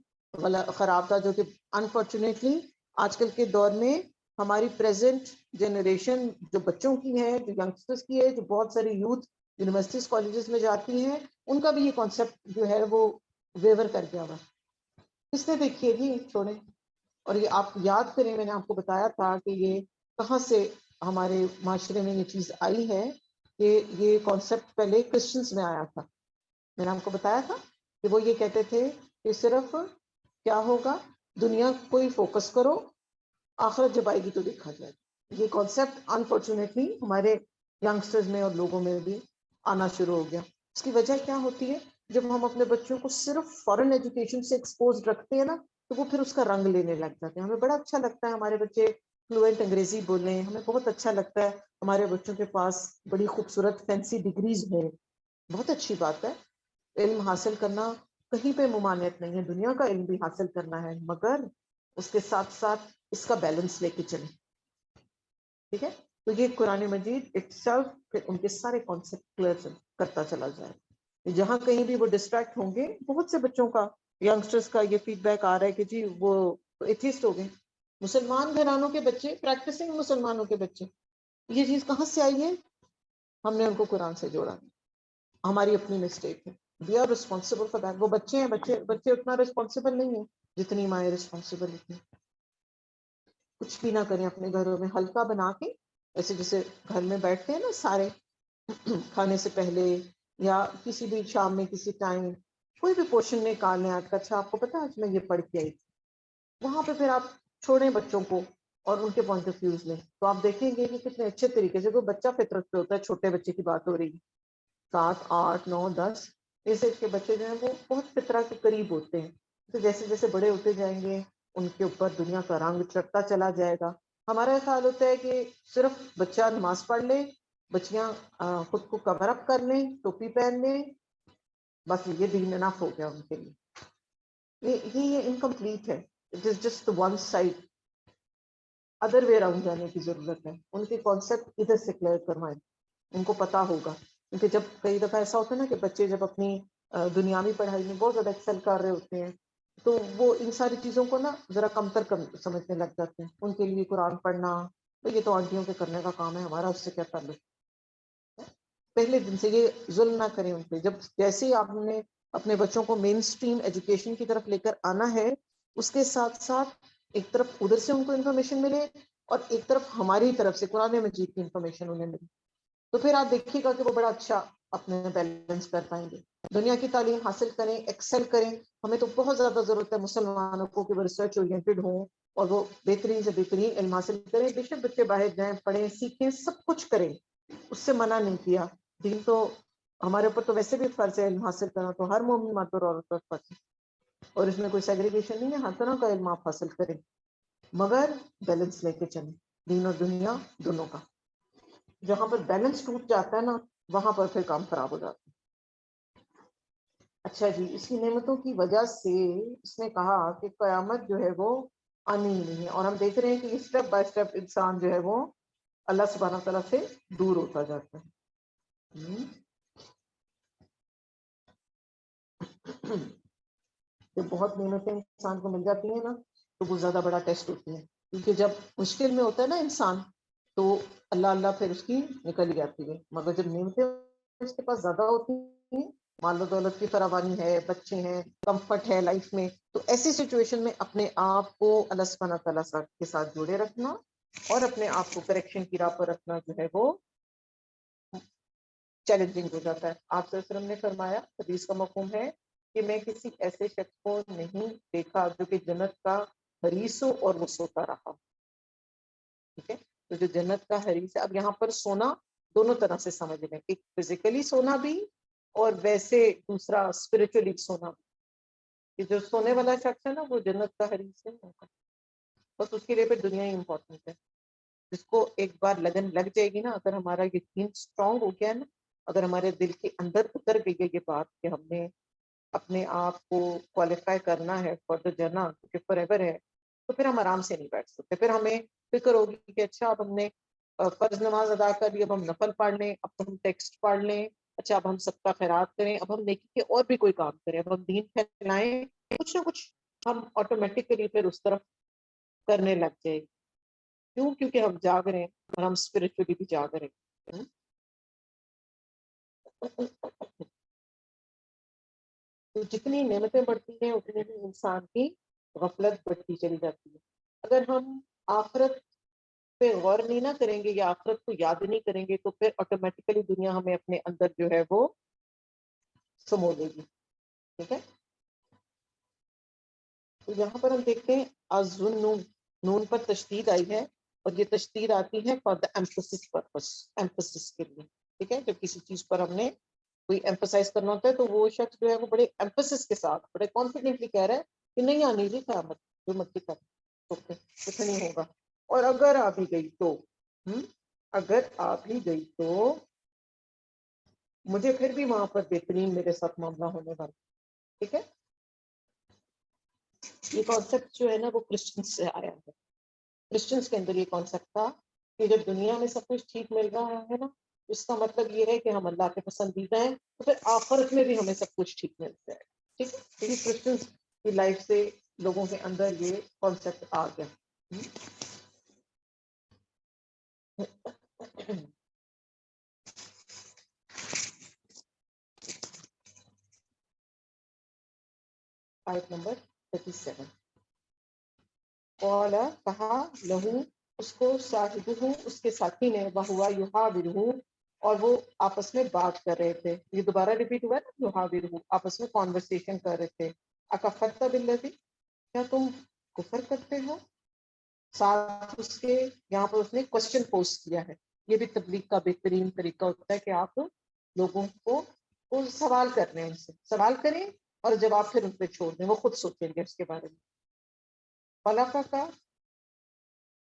خراب تھا, جو کہ انفارچونیٹلی آج کل کے دور میں ہماری پریزنٹ جنریشن جو بچوں کی ہے, جو ینگسٹرز کی ہے, جو بہت ساری یوتھ یونیورسٹیز کالجز میں جاتی ہیں, ان کا بھی یہ کانسیپٹ جو ہے وہ ویور کر گیا ہوا. اس نے دیکھیے جی چھوڑیں. اور یہ آپ یاد کریں, میں نے آپ کو بتایا تھا کہ یہ کہاں سے ہمارے معاشرے میں یہ چیز آئی ہے کہ یہ کانسیپٹ پہلے کرسچنس میں آیا تھا. میں نے آپ کو بتایا تھا کہ وہ یہ کہتے تھے کہ صرف کیا ہوگا, دنیا کو ہی فوکس کرو, آخرت جب آئے گی تو دیکھا جائے. یہ کانسیپٹ انفارچونیٹلی ہمارے ینگسٹرز میں اور لوگوں میں بھی آنا شروع ہو گیا. اس کی وجہ کیا ہوتی ہے, جب ہم اپنے بچوں کو صرف فارن ایجوکیشن سے ایکسپوز رکھتے ہیں نا تو وہ پھر اس کا رنگ لینے لگ جاتے ہیں. ہمیں بڑا اچھا لگتا ہے ہمارے بچے فلوئنٹ انگریزی بولیں, ہمیں بہت اچھا لگتا ہے ہمارے بچوں کے پاس بڑی خوبصورت فینسی ڈگریز ہیں, بہت اچھی بات ہے. علم حاصل کرنا کہیں پہ ممانعت نہیں ہے، دنیا کا علم بھی حاصل کرنا ہے، مگر اس کے ساتھ ساتھ اس کا بیلنس لے کے چلیں. ٹھیک ہے، تو یہ قرآن مجید اٹ سیلف پھر ان کے سارے کانسیپٹ کلیئر کرتا چلا جائے. جہاں کہیں بھی وہ ڈسٹریکٹ ہوں گے، بہت سے بچوں کا، ینگسٹرز کا یہ فیڈ بیک آ رہا ہے کہ جی وہ ایتھیسٹ ہو گئے. مسلمان گھرانوں کے بچے، پریکٹسنگ مسلمانوں کے بچے، یہ چیز کہاں سے آئی ہے؟ ہم نے ان کو قرآن سے جوڑا. ہماری اپنی مسٹیک ہے. We are responsible for that. وہ بچے ہیں، بچے اتنا ریسپانسبل نہیں ہیں جتنی مائیں ریسپانسبل ہوتی ہیں. کچھ بھی نہ کریں اپنے گھروں میں، ہلکا بنا کے، ایسے جیسے گھر میں بیٹھتے ہیں نا سارے کھانے سے پہلے یا کسی بھی شام میں کسی ٹائم کوئی بھی پورشن نکالنے آج کا. اچھا آپ کو پتا آج میں یہ پڑھ کے آئی تھی، وہاں پہ پھر آپ چھوڑیں بچوں کو اور ان کے پوائنٹ آف ویوز لیں، تو آپ دیکھیں گے کہ کتنے اچھے طریقے سے. کوئی بچہ فطرت پہ ہوتا ہے، چھوٹے بچے کی بات ہو رہی ہے، 7 8 9 10 اس ایج کے بچے جو ہیں وہ بہت فطرت کے قریب ہوتے ہیں. تو جیسے جیسے بڑے ہوتے جائیں گے ان کے اوپر دنیا کا رنگ چڑھتا چلا جائے گا. ہمارا خیال ہوتا ہے کہ صرف بچہ نماز پڑھ لے، بچیاں خود کو کور اپ کر لیں، ٹوپی پہن لیں، بس یہ دین انف ہو گیا ان کے لیے. یہ انکمپلیٹ ہے. It is just one side. Other way around جانے کی ضرورت ہے. ان کے کانسیپٹ ادھر سے کلیئر کروائیں، ان کو پتا ہوگا. کیونکہ جب کئی دفعہ ایسا ہوتا ہے نا کہ بچے جب اپنی دنیاوی پڑھائی میں بہت زیادہ ایکسل کر رہے ہوتے ہیں تو وہ ان ساری چیزوں کو نا ذرا کمتر سمجھنے لگ جاتے ہیں. ان کے لیے قرآن پڑھنا تو یہ تو آنٹیوں کے کرنے کا کام ہے، ہمارا اس سے کیا تعلق. پہلے دن سے یہ ظلم نہ کریں ان پہ. جب جیسے ہی آپ نے اپنے بچوں کو مین سٹریم ایجوکیشن کی طرف لے کر آنا ہے، اس کے ساتھ ساتھ ایک طرف ادھر سے ان کو انفارمیشن ملے اور ایک طرف ہماری طرف سے قرآن مجید کی انفارمیشن انہیں ملے، تو پھر آپ دیکھیے گا کہ وہ بڑا اچھا اپنے بیلنس کر پائیں گے. دنیا کی تعلیم حاصل کریں، ایکسل کریں. ہمیں تو بہت زیادہ ضرورت ہے مسلمانوں کو کہ وہ ریسرچ اورینٹڈ ہوں اور وہ بہترین سے بہترین علم حاصل کریں. بے شک بچے باہر جائیں، پڑھیں، سیکھیں، سب کچھ کریں، اس سے منع نہیں کیا. دین تو ہمارے اوپر تو ویسے بھی فرض ہے علم حاصل کرنا، تو ہر مومن مرد اور عورت پر فرض ہے، اور اس میں کوئی سیگریگیشن نہیں ہے. ہر طرح کا علم آپ حاصل کریں، مگر بیلنس لے کے چلیں، دین اور دنیا دونوں کا. جہاں پر بیلنس ٹوٹ جاتا ہے نا، وہاں پر پھر کام خراب ہو جاتا ہے. اچھا جی، اس کی نعمتوں کی وجہ سے اس نے کہا کہ قیامت جو ہے وہ آنی ہی نہیں ہے، اور ہم دیکھ رہے ہیں کہ اسٹیپ بائی اسٹیپ انسان جو ہے وہ اللہ سبحانہ تعالیٰ سے دور ہوتا جاتا ہے. جب بہت نعمتیں انسان کو مل جاتی ہیں نا تو وہ زیادہ بڑا ٹیسٹ ہوتی ہے، کیونکہ جب مشکل میں ہوتا ہے نا انسان تو اللہ اللہ پھر اس کی نکل ہی جاتی ہے. مگر جب نعمتیں اس کے پاس زیادہ ہوتی ہیں، مال و دولت کی فراوانی ہے، بچے ہیں، کمفرٹ ہے لائف میں، تو ایسی سچویشن میں اپنے آپ کو اللہ سبحانہ تعالیٰ کے ساتھ جوڑے رکھنا اور اپنے آپ کو کریکشن کی راہ پر رکھنا جو ہے وہ چیلنجنگ ہو جاتا ہے. آپ صلی اللہ علیہ وسلم نے فرمایا، حدیث کا مفہوم ہے کہ میں کسی ایسے شخص کو نہیں دیکھا جو کہ جنت کا حریص ہو اور وہ سوتا رہا. ٹھیک ہے، تو جو جنت کا حریص ہے، اب یہاں پر سونا دونوں طرح سے سمجھ لیں، ایک فزیکلی سونا بھی اور ویسے دوسرا اسپرچولی سونا بھی. کہ جو سونے والا شخص ہے نا وہ جنت کا حریص ہے، بس اس کے لیے پھر دنیا ہی امپورٹنٹ ہے. جس کو ایک بار لگن لگ جائے گی نا، اگر ہمارا یقین اسٹرانگ ہو گیا ہے نا، اگر ہمارے دل کے اندر اتر گئی ہے یہ بات کہ ہم نے اپنے آپ کو کوالیفائی کرنا ہے فار دا جنہ کہ فار ایور ہے، تو پھر ہم آرام سے نہیں بیٹھ سکتے. پھر ہمیں فکر ہوگی کہ اچھا اب ہم نے فرض نماز ادا کر لی، اب ہم نفل پڑھ لیں، اب تو ہم ٹیکسٹ پڑھ لیں، اچھا اب ہم صدقہ خیرات کریں، اب ہم نیکی کے اور بھی کوئی کام کریں، اب ہم دین پھیلائیں، کچھ نہ کچھ ہم آٹومیٹکلی پھر اس طرف کرنے لگ جائے. کیوں؟ کیونکہ ہم جاگ رہے ہیں اور ہم اسپرچولی بھی جاگ رہے ہیں. تو جتنی نعمتیں بڑھتی ہیں اتنی ہی انسان کی غفلت بڑھتی چلی جاتی ہے. اگر ہم آخرت پہ غور نہیں نہ کریں گے یا آخرت کو یاد نہیں کریں گے تو پھر آٹومیٹیکلی دنیا ہمیں اپنے اندر جو ہے وہ سمو لے گی. ٹھیک ہے، تو یہاں پر ہم دیکھتے ہیں الظنون، نون پر تشدید آئی ہے اور یہ تشدید آتی ہے for the emphasis purpose, emphasis کے لیے. ٹھیک ہے، جب کسی چیز پر ہم نے کوئی ایمفسائز کرنا ہوتا ہے تو وہ شخص جو ہے وہ بڑے ایمفسس کے ساتھ بڑے کانفیڈنٹلی کہہ رہا ہے کہ نہیں آنی جی قیامت، جو مرضی کر کچھ نہیں ہوگا. اور اگر آ بھی گئی تو اگر آ بھی گئی تو مجھے پھر بھی وہاں پر بہترین میرے ساتھ معاملہ ہونے والا. ٹھیک ہے، یہ کانسیپٹ جو ہے نا وہ کرسچنس سے آیا ہے. کرسچنس کے اندر یہ کانسیپٹ تھا کہ جب دنیا میں سب کچھ ٹھیک مل رہا ہے نا، اس کا مطلب یہ ہے کہ ہم اللہ کے پسندیدہ ہیں، تو پھر آخرت میں بھی ہمیں سب کچھ ٹھیک مل جائے گا. ٹھیک ہے، یہ کرسچنس کی لائف سے لوگوں کے اندر یہ کانسیپٹ آ گیا. آیت نمبر 37. قال کہا لہو اس کو صاحبہ اس کے ساتھی نے، وہوا یحاورہ اور وہ آپس میں بات کر رہے تھے. یہ دوبارہ ریپیٹ ہوا ہے نا، یحاورہ آپس میں کانورسیشن کر رہے تھے. اکفرت بالذی کیا تم کفر کرتے ہو؟ ساتھ اس کے یہاں پر اس نے کوشچن پوز کیا ہے. یہ بھی تبلیغ کا بہترین طریقہ ہوتا ہے کہ آپ لوگوں کو وہ سوال کر رہے ہیں، ان سے سوال کریں اور جواب پھر ان پہ چھوڑ دیں، وہ خود سوچیں گے اس کے بارے میں. فلاقہ کا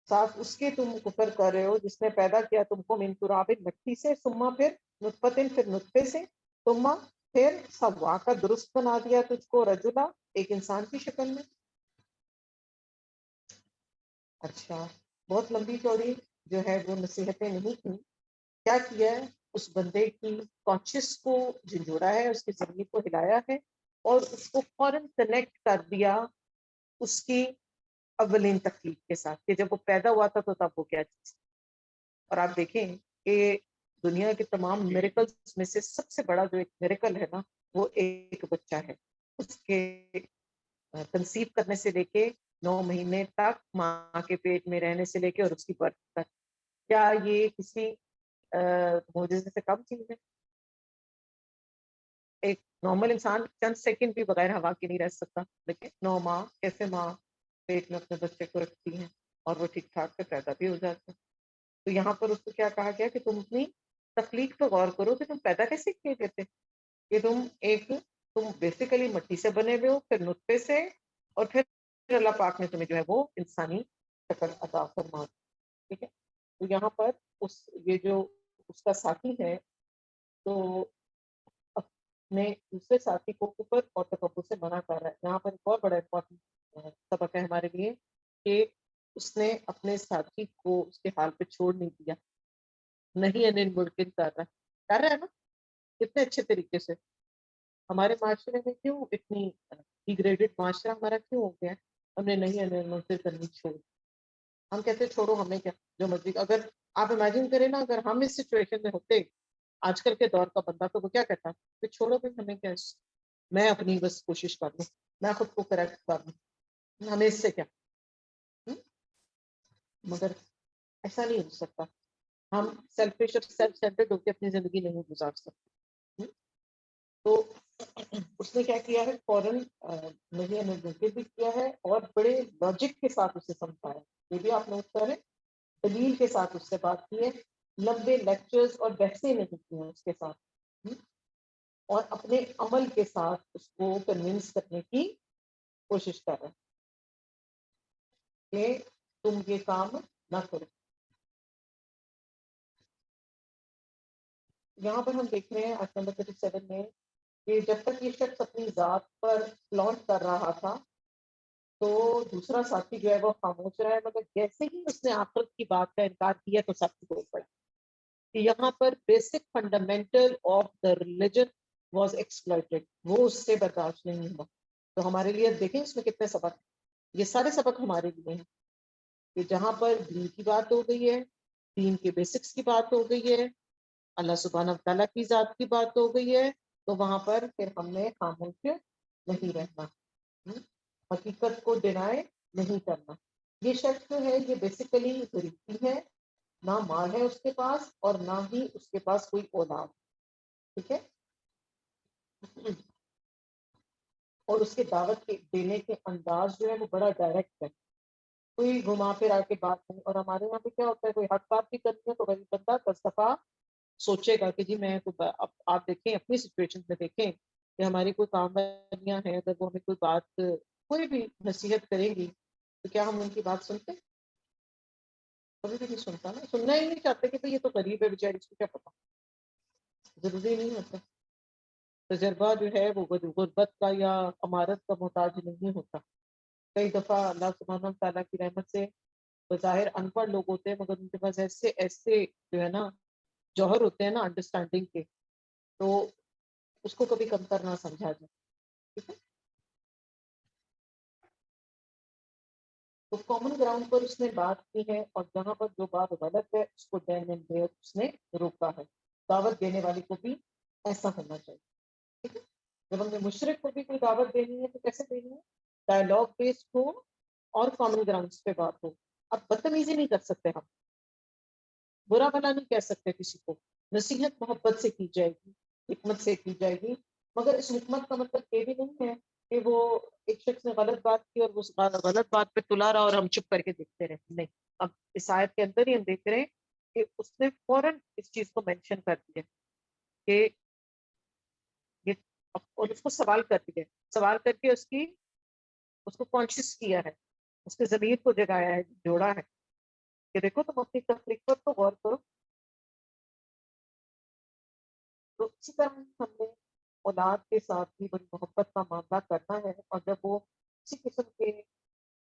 ساتھ اس کے تم کفر کر رہے ہو جس نے پیدا کیا تم کو من تراب مٹی سے، ثم پھر نطفۃ پھر نطفے سے، ثم پھر سوا کا درست بنا دیا تجھ کو رجلا ایک انسان کی شکل میں. اچھا، بہت لمبی چوڑی جو ہے وہ نصیحتیں نہیں کی. کیا کیا ہے؟ اس بندے کی کانشیس کو جھنجھوڑا ہے، اس کے ذہن کو ہلایا ہے اور اس کو فوراً کنیکٹ کر دیا اس کی اولین تخلیق کے ساتھ کہ جب وہ پیدا ہوا تھا تو تب وہ کیا چیز. اور آپ دیکھیں کہ دنیا کے تمام میریکلز میں سے سب سے بڑا جو ایک میریکل ہے نا، وہ ایک بچہ ہے. اس کے کنسیو کرنے سے لے کے 9 مہینے تک ماں کے پیٹ میں رہنے سے لے کے اور اس کی برتھ تک، کیا یہ کسی معجزے سے کم چیز ہے؟ ایک نارمل انسان چند سیکنڈ بھی بغیر ہوا کے نہیں رہ سکتا، لیکن 9 ماہ کیسے ماں پیٹ میں اپنے بچے کو رکھتی ہیں اور وہ ٹھیک ٹھاک سے پیدا بھی ہو جاتے ہیں. تو یہاں پر اس کو کیا کہا گیا کہ تم اپنی تخلیق پہ غور کرو کہ تم پیدا کیسے کیے گئے تھے. کہ تم بیسیکلی مٹی سے بنے ہوئے ہو، پھر نطفے سے، اور پھر اللہ پاک نے تمہیں جو ہے وہ انسانی شکل عطا فرما دی. ٹھیک ہے، تو یہاں پر یہ جو اس کا ساتھی ہے تو اپنے دوسرے ساتھی کو کفر اور تکبر سے منع کر رہا ہے. یہاں پر ایک اور بڑا امپورٹنٹ سبق ہے ہمارے لیے کہ اس نے اپنے ساتھی کو اس کے حال پہ چھوڑ نہیں دیا. نہیں انل ممکن کر رہا ہے نا کتنے اچھے طریقے سے. ہمارے معاشرے میں کیوں اتنی ڈیگریڈڈ معاشرہ ہمارا کیوں ہو گیا ہے؟ ہم نے نہیں انل ممکن کرنی چھوڑ. ہم کہتے چھوڑو ہمیں کیا، جو مرضی. اگر آپ امیجن کریں نا، اگر ہم اس سچویشن میں ہوتے آج کل کے دور کا بندہ، تو وہ کیا کہتا کہ چھوڑو بھائی ہمیں کیا، میں اپنی بس کوشش کر لوں، میں خود کو کریکٹ کر لوں، ہمیں اس سے کیا. مگر ایسا نہیں ہو سکتا. ہم سیلفش اور سیلف سینٹرڈ ہو کے اپنی زندگی نہیں گزار سکتے. تو اس نے کیا کیا ہے، فوراً نہیں انل بھی کیا ہے اور بڑے لاجک کے ساتھ اسے سمجھایا. یہ بھی آپ نوٹ کریں، دلیل کے ساتھ اس سے بات کی ہے، لمبے لیکچرز اور بحثیں نہیں کی ہیں اس کے ساتھ، اور اپنے عمل کے ساتھ اس کو کنونس کرنے کی کوشش کر رہے ہیں کہ تم یہ کام نہ کرو. یہاں پر ہم دیکھ رہے ہیں آیت نمبر 37 میں کہ جب تک یہ شخص اپنی ذات پر فلانٹ کر رہا تھا تو دوسرا ساتھی جو ہے وہ خاموش رہا ہے، مگر جیسے ہی اس نے آخرت کی بات کا انکار کیا تو سب کو بول پڑا کہ یہاں پر basic fundamental of the religion was exploited, وہ اس سے برداشت نہیں ہوا. تو ہمارے لیے دیکھیں اس میں کتنے سبق، یہ سارے سبق ہمارے لیے ہیں کہ جہاں پر دین کی بات ہو گئی ہے، دین کے بیسکس کی بات ہو گئی ہے، اللہ سبحانہ تعالیٰ کی ذات کی بات ہو گئی ہے، تو وہاں پر پھر ہم نے خاموش نہیں رہنا، حقیقت کو ڈینائی نہیں کرنا. یہ شخص جو ہے یہ بیسیکلی غریبی ہے، نہ مال ہے اس کے پاس اور نہ ہی اس کے پاس کوئی اولاد. ٹھیک ہے، اور اس کے دعوت کے دینے کے انداز جو ہے وہ بڑا ڈائریکٹ ہے، کوئی گھما پھرا کے بات نہیں. اور ہمارے یہاں پہ کیا ہوتا ہے، کوئی حق بات بھی کرنی ہے تو وہی بندہ دس دفعہ سوچے گا کہ جی میں تو اب آپ دیکھیں اپنی سچویشن میں دیکھیں کہ ہماری کوئی کام والیاں ہیں، اگر وہ ہمیں کوئی بات کوئی بھی نصیحت کریں گی تو کیا ہم ان کی بات سنتے؟ کبھی بھی نہیں سنتا نا. سننا ہی نہیں چاہتے کہ بھئی یہ تو غریب ہے بیچاری، اس کو کیا پتا. ضروری نہیں ہوتا تجربہ جو ہے وہ غربت کا یا امارت کا محتاج نہیں ہوتا. کئی دفعہ اللہ سبحانہ تعالیٰ کی رحمت سے بظاہر ان پڑھ لوگ ہوتے ہیں مگر ان کے پاس ایسے ایسے جو ہے نا جوہر ہوتے ہیں نا انڈرسٹینڈنگ کے، تو اس کو کبھی کمتر نہ سمجھا جائے. ٹھیک ہے، تو کامن گراؤنڈ پر اس نے بات کی ہے، اور جہاں پر جو بات غلط ہے اس کو دین اینڈ دیئر اس نے روکا ہے. دعوت دینے والے کو بھی ایسا ہونا چاہیے. ٹھیک ہے، جب ہم نے مشرک کو بھی کوئی دعوت دینی ہے تو کیسے دینی ہے؟ ڈائلاگ بیسڈ ہو اور کامن گراؤنڈس پہ بات ہو. اب بدتمیزی نہیں کر سکتے، ہم برا بھلا نہیں کہہ سکتے کسی کو، نصیحت محبت سے کی جائے گی، حکمت سے کی جائے گی. مگر اس حکمت کا مطلب یہ بھی نہیں ہے کہ وہ ایک شخص نے غلط بات کی اور اس غلط بات پہ تلا رہا اور ہم چپ کر کے دیکھتے رہے. نہیں، اب اس آیت کے اندر ہی ہم دیکھ رہے ہیں کہ اس نے فوراً اس چیز کو مینشن کر دیا کہ یہ، اور اس کو سوال کر دیا، سوال کر کے اس کو کانشیس کیا ہے، اس کے ضمیر کو جگایا ہے، جوڑا ہے کہ دیکھو تم اپنی تفریق پر تو غور کرو. تو اسی طرح ہم نے اولاد کے ساتھ بھی بڑی محبت کا معاملہ کرنا ہے، اور جب وہ کسی قسم کے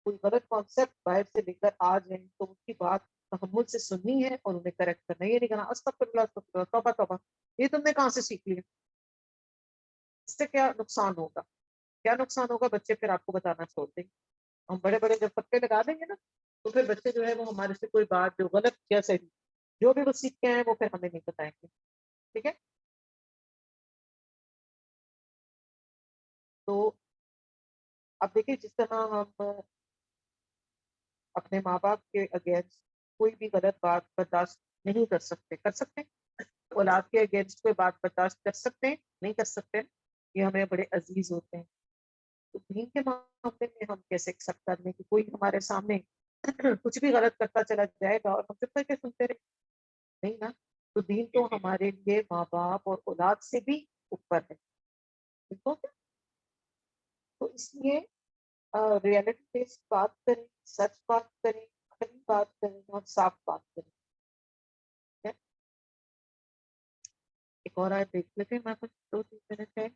کوئی غلط کانسیپٹ باہر سے لے کر آ جائیں تو ان کی بات تحمل سے سننی ہے اور انہیں کریکٹ کرنا ہے. یہ نہیں کہنا استغفر اللہ استغفر اللہ توبہ توبہ، یہ تم نے کہاں سے سیکھ لیا؟ اس سے کیا نقصان ہوگا؟ کیا نقصان ہوگا؟ بچے پھر آپ کو بتانا چھوڑ دیں گے. ہم بڑے بڑے جب پتے لگا دیں گے نا تو پھر بچے جو ہے وہ ہمارے سے کوئی بات جو غلط یا صحیح جو بھی وہ سیکھ کے ہیں وہ پھر ہمیں نہیں بتائیں گے. ٹھیک ہے، تو اب دیکھیں جس طرح ہم اپنے ماں باپ کے اگینسٹ کوئی بھی غلط بات برداشت نہیں کر سکتے، کر سکتے ہیں؟ اولاد کے اگینسٹ کوئی بات برداشت کر سکتے ہیں؟ نہیں کر سکتے. یہ ہمیں بڑے عزیز ہوتے ہیں. تو دین کے معاملے میں ہم کیسے ایکسپٹ کر لیں کہ کوئی ہمارے سامنے کچھ بھی غلط کرتا چلا جائے گا اور ہم چپ کر کے سنتے رہے؟ نہیں نا. تو دین تو ہمارے لیے ماں باپ اور اولاد سے بھی اوپر ہے. ٹھیک ہو گیا؟ تو اس لیے ریئلٹی بیسڈ بات کریں، سچ بات کریں، کھلی بات کریں اور صاف بات کریں. ٹھیک ہے؟ ایک اور آیت دیکھ لیتے ہیں، میں کچھ 2-3 منٹ ہے.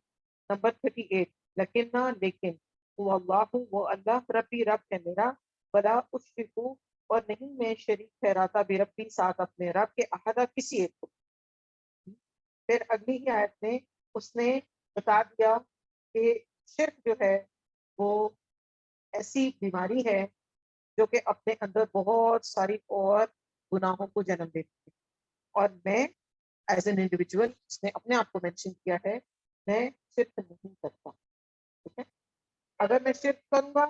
نمبر 38، لیکن وہ اللہ، وہ اللہ ربی رب ہے میرا، بلا اشرکو، اور نہیں میں شریک ٹھہراتا بھی ربی ساتھ اپنے رب کے احدہ کسی ایک کو. پھر اگلی ہی آیت میں اس نے بتا دیا کہ شرک جو ہے وہ ایسی بیماری ہے جو کہ اپنے اندر بہت ساری اور گناہوں کو جنم دیتی ہے. اور میں ایز این انڈیویجول اس نے اپنے آپ کو مینشن کیا ہے، میں شرک نہیں کرتا. ٹھیک ہے، اگر میں شرک کروں گا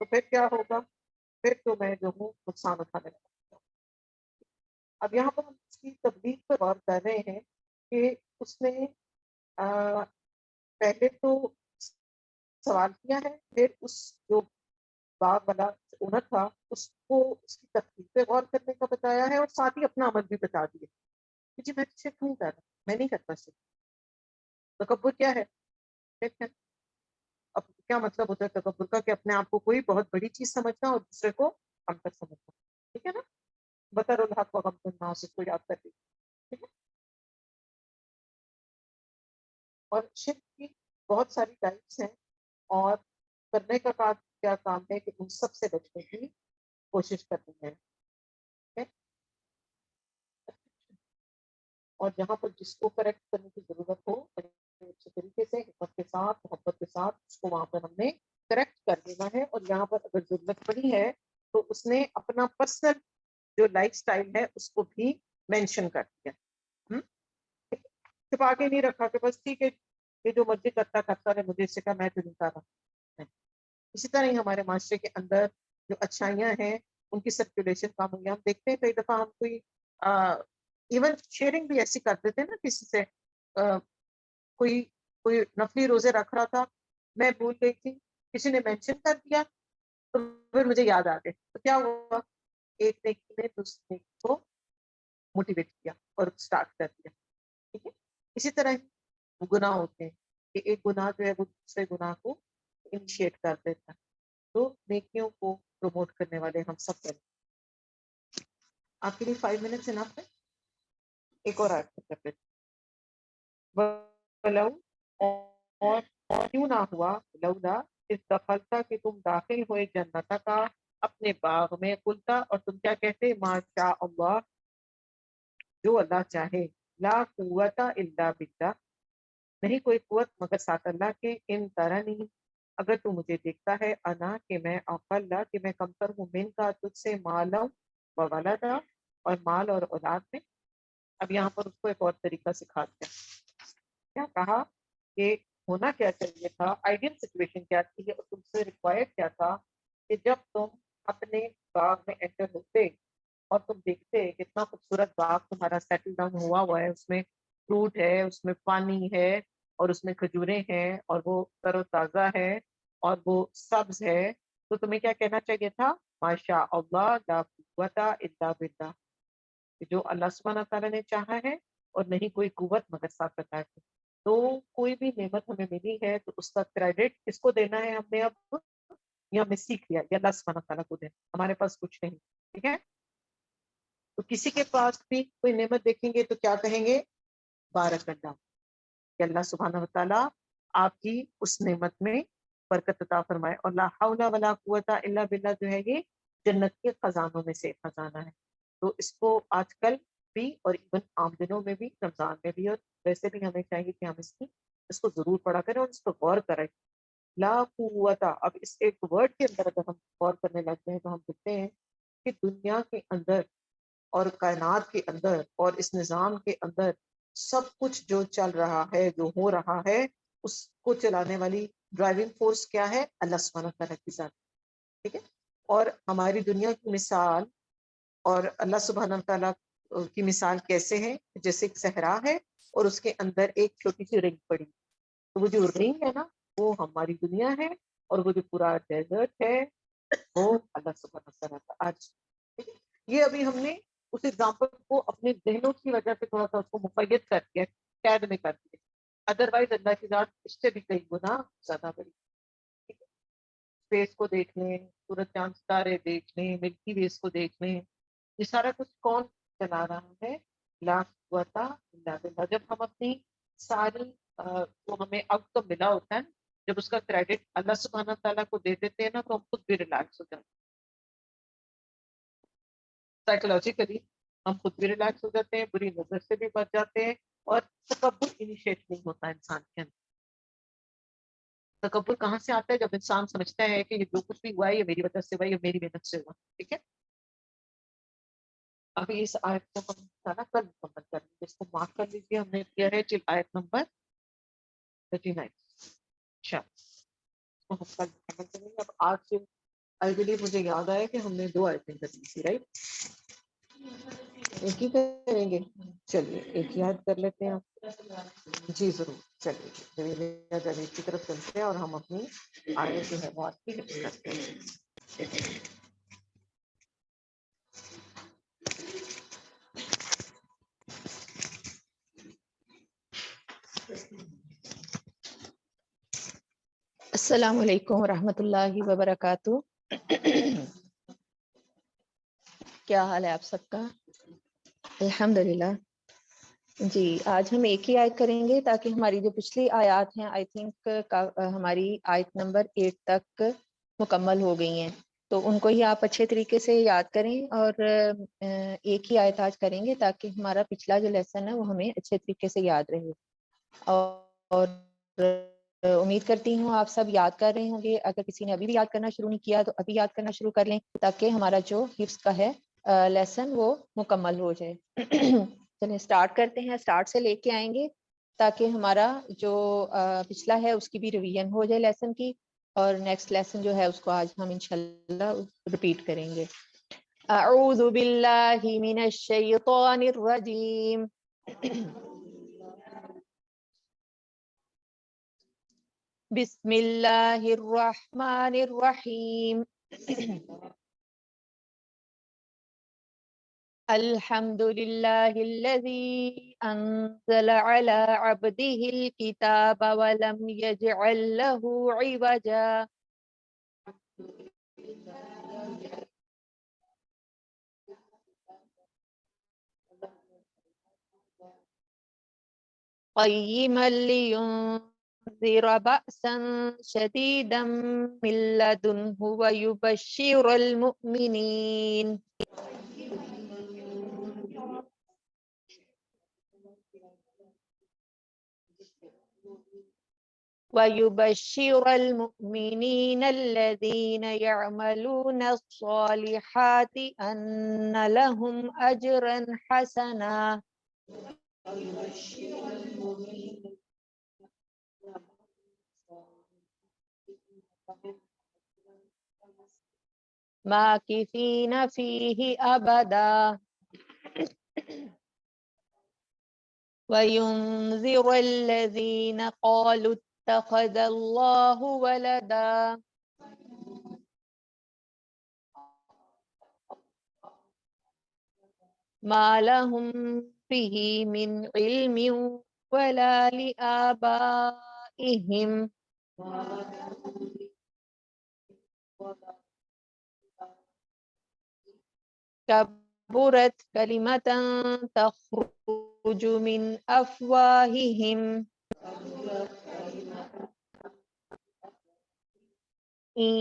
تو پھر کیا ہوگا؟ پھر تو میں جو ہوں نقصان اٹھانے لگا. اب یہاں پر ہم اس کی تبلیغ پر غور کر رہے ہیں کہ اس نے پہلے تو سوال کیا ہے، پھر اس جو باغ والا اونر تھا اس کو اس کی تکلیف پہ غور کرنے کا بتایا ہے، اور ساتھ ہی اپنا عمل بھی بتا دیا کہ جی میں شرک نہیں کر رہا، میں نہیں کرتا شرک. تکبر کیا ہے؟ شرک ہے. اب کیا مطلب ہوتا ہے تکبر کا؟ کہ اپنے آپ کو کوئی بہت بڑی چیز سمجھنا اور دوسرے کو کم تر سمجھنا. ٹھیک ہے نا، بطر الحق و غمط الناس، اس کو یاد کر لیجیے. ٹھیک ہے، اور شرک کی بہت ساری ٹائپس ہیں، اور کرنے کا کام کیا کام ہے کہ ان سب سے بچنے کی کوشش کرنی ہے. ٹھیک ہے؟ اور جہاں پر جس کو کریکٹ کرنے کی ضرورت ہو اچھے طریقے سے حکمت کے ساتھ محبت کے ساتھ اس کو وہاں پر ہم نے کریکٹ کر دینا ہے. اور یہاں پر اگر ضرورت پڑی ہے تو اس نے اپنا پرسنل جو لائف سٹائل ہے اس کو بھی مینشن کر دیا. چھپا کے نہیں رکھا کہ بس ٹھیک ہے یہ جو مرضی کرتا کرتا رہے، مجھے اس سے کہا میں تو نہیں کر رہا. اسی طرح ہی ہمارے معاشرے کے اندر جو اچھائیاں ہیں ان کی سرکولیشن کام ہوئی. ہم دیکھتے ہیں کئی دفعہ ہم کوئی ایون شیئرنگ بھی ایسی کر دیتے ہیں نا کسی سے، کوئی کوئی نفلی روزے رکھ رہا تھا، میں بھول گئی تھی، کسی نے مینشن کر دیا تو پھر مجھے یاد آ گئے. تو کیا ہوا؟ ایک نیکی نے دوسرے نیکی کو موٹیویٹ کیا اور اسٹارٹ کر دیا. ٹھیک ہے، اسی طرح گناہ ہوتے ہیں کہ ایک گناہ جو ہے وہ دوسرے گناہ کو انیشیٹ کر دیتا ہے. تو نیکیوں کو پروموٹ کرنے والے ہم سب کریں. آپ کے لیے 5 منٹس انف ہے. ایک اور آیت کر لیتے ولو، اور کیوں نہ ہوا، لولا اس دخلتا کہ تم داخل ہوئے جنت کا اپنے باغ میں قلتا اور تم کیا کہتے ماشاء اللہ جو اللہ چاہے لا قوت الا باللہ نہیں کوئی قوت مگر ساتھ اللہ کے ان ترنی اگر تو مجھے دیکھتا ہے انا کہ میں اقل کہ میں کمتر ہوں من کا تجھ سے مالا و ولدا اور مال اور اولاد میں. اب یہاں پر اس کو ایک اور طریقہ سکھاتے ہیں. کیا کہا کہ ہونا کیا چاہیے تھا, آئیڈیل سچویشن کیا تھی اور تم سے ریکوائرڈ کیا تھا کہ جب تم اپنے باغ میں انٹر ہوتے اور تم دیکھتے کتنا خوبصورت باغ تمہارا سیٹل ڈاؤن ہوا ہے, اس میں فروٹ ہے, اس میں پانی ہے اور اس میں کھجوریں ہیں اور وہ تر و تازہ ہے اور وہ سبز ہے, تو تمہیں کیا کہنا چاہیے تھا ماشاء اللہ لا قوت الا باللہ جو اللہ سبحانہ تعالیٰ نے چاہا ہے اور نہیں کوئی قوت مگر ساتھ اللہ کے. تو کوئی بھی نعمت ہمیں ملی ہے تو اس کا کریڈٹ کس کو دینا ہے, ہم نے اب یہ ہمیں سیکھ لیا کہ اللہ سبحانہ تعالیٰ کو دینا, ہمارے پاس کچھ نہیں. ٹھیک ہے, تو کسی کے پاس بھی کوئی نعمت دیکھیں گے تو کیا کہیں گے بارک اللہ, کہ اللہ سبحانہ تعالیٰ آپ کی اس نعمت میں برکت عطا فرمائے. اور لا حول ولا قوت الا باللہ جو ہے یہ جنت کے خزانوں میں سے خزانہ ہے. تو اس کو آج کل بھی اور ایون عام دنوں میں بھی, رمضان میں بھی, اور ویسے بھی ہمیں چاہیے کہ ہم اس کو ضرور پڑھا کریں اور اس کو غور کریں. لا قوت, اب اس ایک ورڈ کے اندر اگر ہم غور کرنے لگتے ہیں تو ہم دیکھتے ہیں کہ دنیا کے اندر اور کائنات کے اندر اور اس نظام کے اندر سب کچھ جو چل رہا ہے, جو ہو رہا ہے, اس کو چلانے والی ڈرائیونگ فورس کیا ہے, اللہ سبحانہ تعالیٰ کی ذات. ٹھیک ہے, اور ہماری دنیا کی مثال اور اللہ سبحانہ تعالیٰ کی مثال کیسے ہے, جیسے ایک صحرا ہے اور اس کے اندر ایک چھوٹی سی رنگ پڑی, تو وہ جو رنگ ہے نا وہ ہماری دنیا ہے, اور وہ جو پورا ڈیزرٹ ہے وہ اللہ سبحانہ تعالیٰ کا. آج یہ ابھی ہم نے اس ایگزامپل کو اپنے ذہنوں کی وجہ سے تھوڑا سا اس کو مقید کر دیا, قید میں کر دیا, ادروائز اللہ کی ذات اس سے بھی کئی گنا زیادہ بڑی. اسپیس کو دیکھ لیں, سورج چاند ستارے دیکھ لیں, ملکی ویز کو دیکھ لیں, یہ سارا کچھ کون چلا رہا ہے, لا قوت الا باللہ. جب ہم اپنی ساری جو ہمیں اب تو ملا ہوتا ہے, جب اس کا کریڈٹ اللہ سبحانہ تعالیٰ کو دے دیتے ہیں نا تو ہم خود بھی ریلیکس ہو جاتے ہیں. سائیکولوجیکلی ہم خود بھی ریلیکس ہو جاتے ہیں, بری نظر سے بھی بچ جاتے ہیں, اور تکبر انیشیٹ نہیں ہوتا انسان کے اندر. تکبر کہاں سے آتا ہے, جب انسان سمجھتا ہے کہ یہ جو کچھ بھی ہوا ہے یہ میری وجہ سے ہوا ہے, یہ میری محنت سے ہوا. ٹھیک ہے, ابھی اس آیت کو ہم سارا کل مکمل کر لیں گے, اس کو مارک کر لیجیے, ہم نے کیا ہے چل آیت نمبر 39. اچھا, اس کو ہم کل مکمل کریں گے. اب آج سے آئی بلیو مجھے یاد آیا کہ ہم نے 2 آیتیں کر لی تھی, رائٹ, ایک ہی کریں گے. چلیے ایک ہی آیت کر لیتے ہیں آپ. جی ضرور, چلیے جب ایک کی طرف چلتے ہیں اور ہم اپنی آیت جو ہے وہ آپ کی حفظ کرتے ہیں. السلام علیکم ورحمۃ اللہ وبرکاتہ. کیا حال ہے آپ سب کا؟ الحمدللہ. جی, آج ہم ایک ہی آیت کریں گے تاکہ ہماری جو پچھلی آیات ہیں آئی تھنک ہماری آیت نمبر 8 تک مکمل ہو گئی ہیں, تو ان کو ہی آپ اچھے طریقے سے یاد کریں, اور ایک ہی آیت آج کریں گے تاکہ ہمارا پچھلا جو لیسن ہے وہ ہمیں اچھے طریقے سے یاد رہے. اور امید کرتی ہوں آپ سب یاد کر رہے ہوں گے. اگر کسی نے ابھی بھی یاد کرنا شروع نہیں کیا تو ابھی یاد کرنا شروع کر لیں تاکہ ہمارا جو حفظ کا ہے لیسن وہ مکمل ہو جائے. چلیں اسٹارٹ کرتے ہیں, اسٹارٹ سے لے کے آئیں گے تاکہ ہمارا جو پچھلا ہے اس کی بھی ریویژن ہو جائے لیسن کی, اور نیکسٹ لیسن جو ہے اس کو آج ہم انشاءاللہ ریپیٹ کریں گے. اعوذ باللہ من الشیطان الرجیم. بسم اللہ الرحمن الرحیم. الحمد للہ الذی انزل علی عبده الکتاب ولم یجعل له عوجا. قیما لينذر بأسا شديدا من لدنه ويبشر المؤمنين الذين يعملون الصالحات أن لهم أجرا حسنا ماكثين فيه أبدا وينذر الذين قالوا اتخذ الله ولدا ما لهم به من علم ولا لآبائهم كبرت كلمة تخرج من أفواههم إن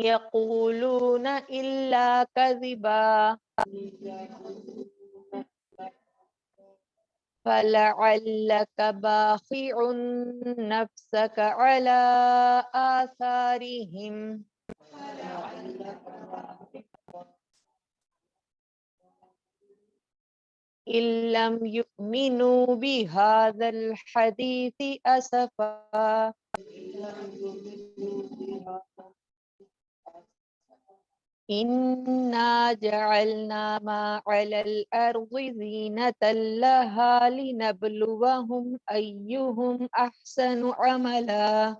يقولون إلا كذبا فلعلك باخع نفسك على آثارهم إن لم يؤمنوا بهذا الحديث أسفا إنا جعلنا ما على الأرض زينة لها لنبلوهم أيهم أحسن عملا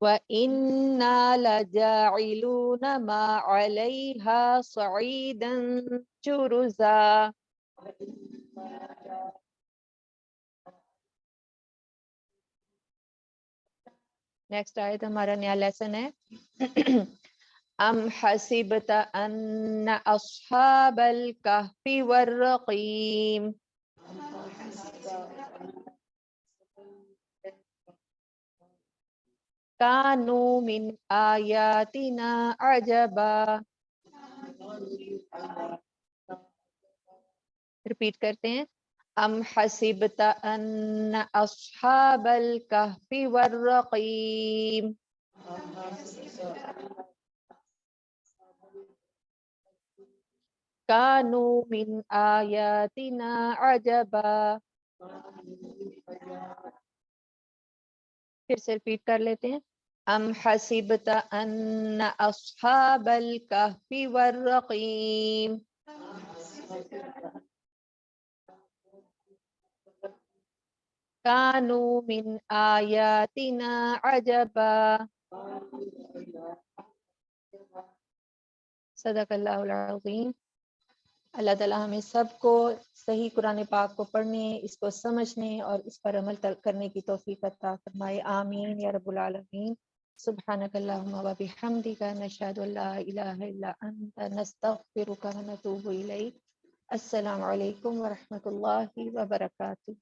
وإنا لجاعلون ما عليها صعيدا جرزا. نیکسٹ آیت ہمارا نیا لیسن ہے ام حسبت ان اصحاب الکہف والرقیم کانوا من آیاتنا عجبا. ریپیٹ کرتے ہیں ام حسبت ان اصحاب الکہف والرقیم کانوا من آیاتنا عجبا. پھر سے ریپیٹ کر لیتے ہیں ام حسبت ان اصحاب الکہف والرقیم کانوا من آیاتنا عجبا. صدق اللہ العظیم. اللہ تعالیٰ ہمیں سب کو صحیح قرآن پاک کو پڑھنے، اس کو سمجھنے اور اس پر عمل کرنے کی توفیق عطا فرمائے. آمین یا رب العالمین. سبحانک اللہم و بحمدک نشہد ان لا الہ الا انت نستغفرک و نتوب الیک. السلام علیکم ورحمۃ اللہ وبرکاتہ.